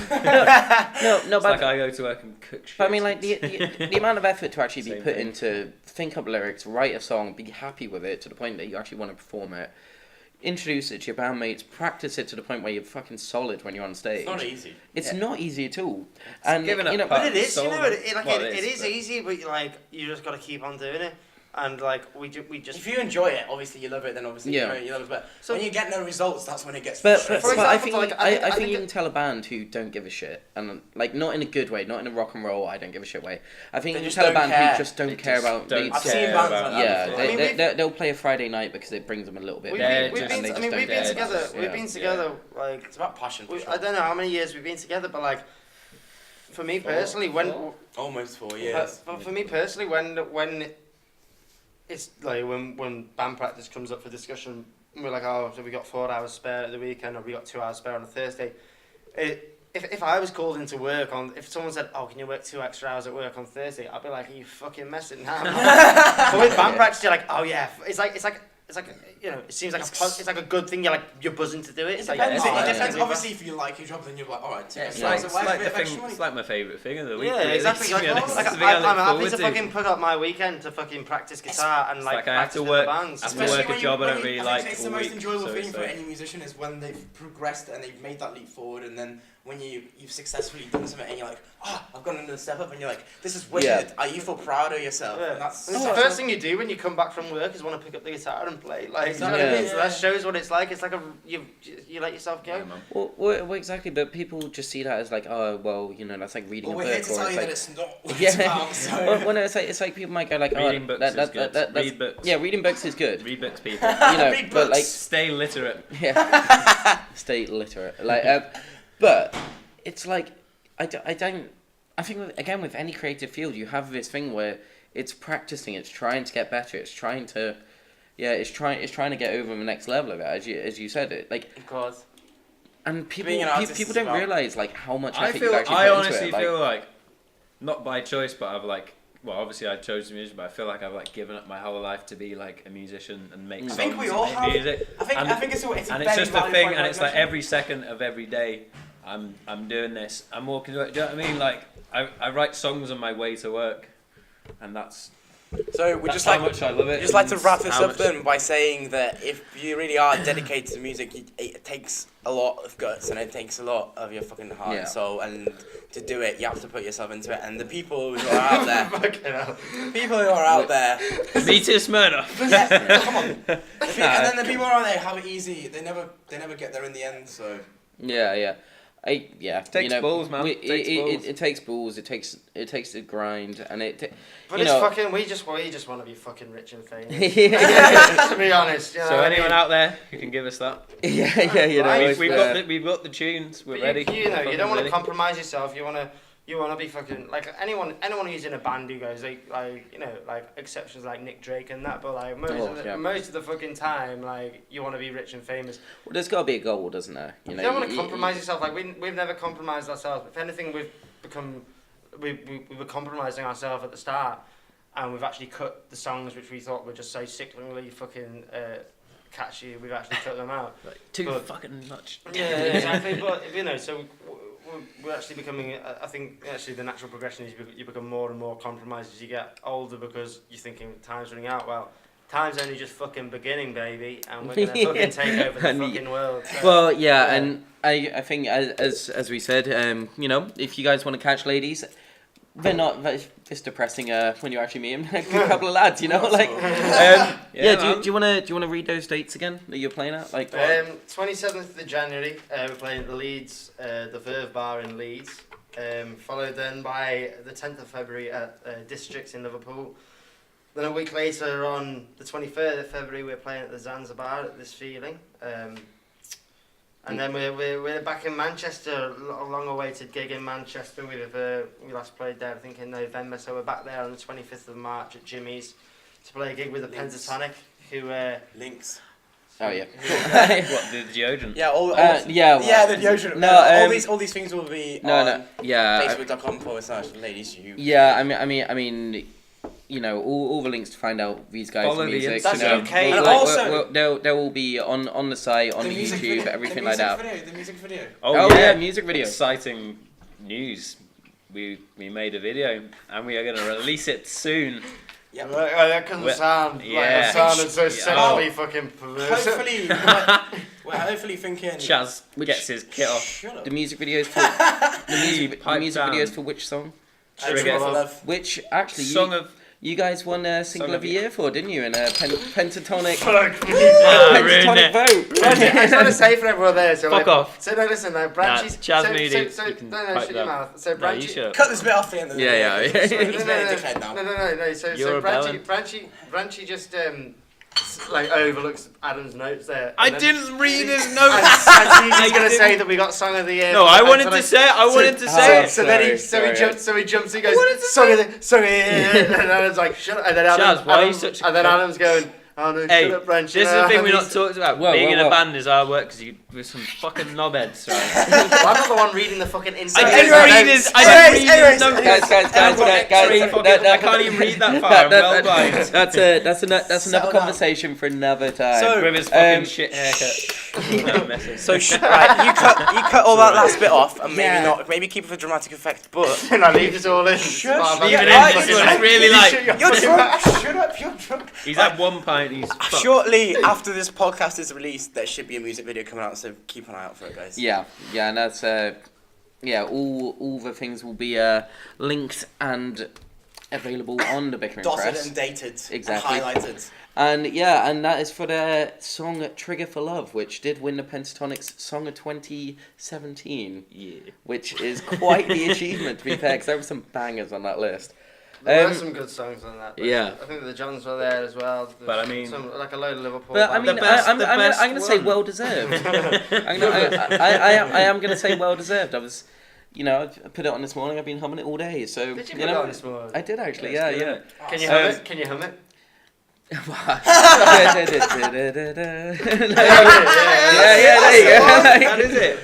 no, but I go to work and cook shit. But I mean, like the amount of effort to actually be put into think up lyrics, write a song, be happy with it to the point that you actually want to perform it. Introduce it to your bandmates, practice it to the point where you're fucking solid when you're on stage. It's not easy. It's not easy at all. And but it is, you know, it is easy, but like you just got to keep on doing it. And like we just. If you enjoy it, obviously you love it. Then obviously you love it. But so when you get no results, that's when it gets. But frustrating. I think you can tell a band who don't give a shit, and like not in a good way, not in a rock and roll I don't give a shit way. I think you can tell a band who just don't care about. I've seen bands like that. They'll play a Friday night because it brings them a little bit. We've been together. Like it's about passion. I don't know how many years we've been together, but like for me personally, almost 4 years. But for me personally, when it's like when band practice comes up for discussion, and we're like, oh, so we got 4 hours spare at the weekend, or we got 2 hours spare on a Thursday. If I was called into work if someone said, oh, can you work 2 extra hours at work on Thursday, I'd be like, are you fucking messing now? But with band practice, you're like, oh yeah, it's like you know, it seems like it's like a good thing. You're buzzing to do it. It depends. It depends. Obviously, if you like your job, then you're like, all right. It's like my favourite thing of the week. Yeah, exactly. I'm happy to fucking put up my weekend to fucking practice guitar and like I have to work. I have to work a job I don't really like. It's the most enjoyable thing for any musician is when they've progressed and they've made that leap forward, and then when you've successfully done something and you're like, oh, I've gone another step up, and you're like, this is wicked. You feel proud of yourself. Yeah. And that's the first thing you do when you come back from work is want to pick up the guitar and play. Like, you know what I mean? So that shows what it's like. It's like you let yourself go. Yeah, well, exactly. But people just see that as like, oh, well, you know, that's like reading a book. We're here to tell you that it's not what it's about. So. Well, no, it's like people might go like, reading books is good. Read books. Yeah, reading books is good. Read books, people. You know, read but books. like stay literate. Yeah, stay literate. Like, but it's like I think with any creative field you have this thing where it's practicing, it's trying to get better, it's trying to get over the next level of it, as you said it, like, of course. And people don't realize like how much effort you actually put into it. I honestly feel like, not by choice, but I've like, well, obviously I chose the music, but I feel like I've like given up my whole life to be like a musician and make songs. I think we all have. Music. I think it's and it's just a thing, and it's like every second of every day I'm doing this. I'm walking to work. Do you know what I mean? Like I write songs on my way to work, and that's. So we just how much I love it. Just like to wrap this up then by saying that if you really are dedicated to music, it takes a lot of guts and it takes a lot of your fucking heart and soul, and to do it, you have to put yourself into it. And the people who are out there, Me too, Smyrna. Come on. And then the people who are out there have it easy. They never get there in the end. So yeah. It takes balls, man. It takes balls. It takes a grind, and But it's fucking. We just want to be fucking rich and famous. To be honest. You know so anyone out there who can give us that? Yeah. You know, we've got the tunes. We're but ready. You know, you don't want to compromise yourself. You want to be fucking like anyone who's in a band who goes like you know, like exceptions like Nick Drake and that, but like most of the fucking time, like you want to be rich and famous. Well, there's got to be a goal, doesn't there? You know, don't want to compromise yourself. Like we've never compromised ourselves. If anything, we were compromising ourselves at the start, and we've actually cut the songs which we thought were just so sickeningly fucking catchy. We've actually cut them out. Like too fucking much. Yeah, exactly. But you know, so. We're actually becoming. I think actually the natural progression is you become more and more compromised as you get older, because you're thinking time's running out. Well, time's only just fucking beginning, baby, and we're gonna fucking take over the fucking world. So, well, yeah, and I think as we said, you know, if you guys want to catch ladies, they're not this depressing when you actually meet them. A couple of lads, you know, like. Do you want to read those dates again that you're playing at? Like 27th of January, we're playing at the Leeds, the Verve Bar in Leeds. Followed then by the 10th of February at Districts in Liverpool. Then a week later, on the 23rd of February, we're playing at the Zanzibar at This Feeling. And then we're back in Manchester, a long-awaited gig in Manchester. We last played there, I think, in November, so we're back there on the 25th of March at Jimmy's to play a gig with the Pentatonic, who... Links. Oh yeah. What, the deodorant? Yeah, the deodorant. No, all these things will be on Facebook.com/ladies. Yeah, I mean, you know, all the links to find out these guys' music. That's okay. And also, there will be on the site, on the YouTube, video, everything like that. The music video. Oh yeah, music video. Exciting news. We made a video and we are going to release it soon. Yep. That couldn't sound like it sounded so sexually fucking perverse. Hopefully, we're hopefully thinking. Chaz gets his kit off. The music videos for the music videos for which song? Trigger. Which actually song of you guys won a single of the year for, didn't you? In a pentatonic vote. I just want to say for everyone there. So fuck off. So no, listen. No, Branchy's. Chaz Moody. So shut your mouth. So Branchy. Cut this bit off the end of the day. Yeah. No. So Branchy just overlooks Adam's notes there. I didn't read his notes. And he's going to say that we got song of the year. No, I wanted to say it. So he jumps. He goes song of the year. And Adam's like shut up. And then Adam's going. Oh no, hey, shut up, Branchy. This is the thing we're not talking about. Being in a band is hard work because we're some fucking knobheads, right? Well, I'm not the one reading the fucking inside. I didn't read his notes. Guys, I can't even read that far. I'm well blind. That's another conversation for another time. So, with his fucking shit haircut. So right, you cut all that last bit off and maybe keep it for dramatic effect, but and I leave it all in. It's really like you're drunk. Shut up, you're drunk. He's at one pint. He's shortly after this podcast is released, there should be a music video coming out, so keep an eye out for it, guys. Yeah, and that's all the things will be linked and available on the Bickering Press. Dotted and dated, exactly. and highlighted. And that is for the song "Trigger for Love," which did win the Pentatonics Song of 2017. Yeah, which is quite the achievement, to be fair, because there were some bangers on that list. There were some good songs on that. Yeah. I think the Johns were there as well. But I mean, like a load of Liverpool. But I mean, I'm going to say well deserved. I am going to say well deserved. I was, I put it on this morning. I've been humming it all day. So did you put it on this morning? I did actually. Yeah. Can you hum it? Can you hum it? Yeah, there you go. That is it.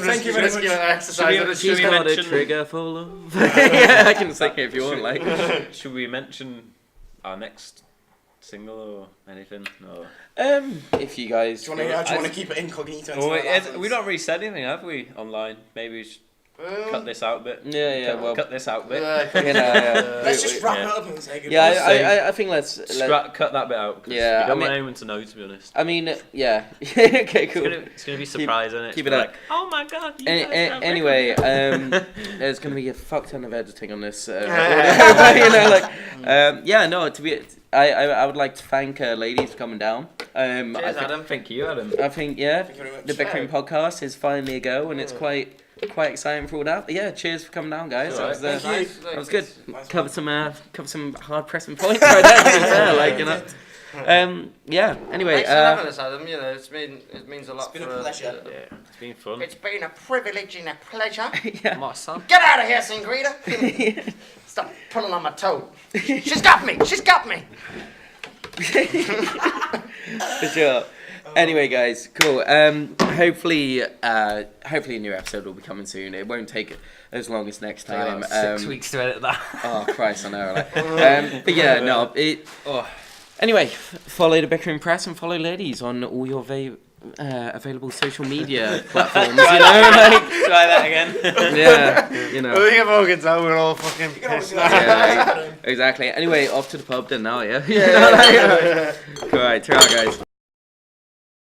Thank you very much. She's got a trigger for love. Yeah, I can sing it if you want. Like, should we mention our next single or anything? No. If you guys, do you want to keep it incognito? We don't really said anything, have we? Online, maybe we should cut this out a bit. Cut this out a bit. Let's just wrap it up and say goodbye. Yeah, I think let's cut that bit out. Yeah, we don't want anyone to know, to be honest. I mean, yeah. Okay, cool. It's gonna be surprising. Keep it up. Like, oh my god. Anyway, there's gonna be a fuck ton of editing on this. To be. I would like to thank ladies for coming down. Cheers, Adam. Thank you, Adam. I think the Bickering Podcast is finally a go, and it's quite exciting for all that. But yeah, cheers for coming down, guys. Right. That was good. Cover some hard pressing points right there. Anyway. Thanks for having us, Adam. It means a lot. It's been a pleasure. Yeah, it's been fun. It's been a privilege and a pleasure. Yeah. My son. Get out of here, Sangrita. Stop pulling on my toe. She's got me. For sure. Anyway, guys, cool. Hopefully a new episode will be coming soon. It won't take as long as next time. 6 weeks to edit that. Oh Christ, I know. But yeah, no. Anyway, follow the Bickering Press and follow ladies on all your available social media platforms. Try that again. Yeah, I think everyone can tell we're all fucking pissed now. Yeah, exactly. Anyway, off to the pub then now, yeah? Yeah. Alright, ciao guys.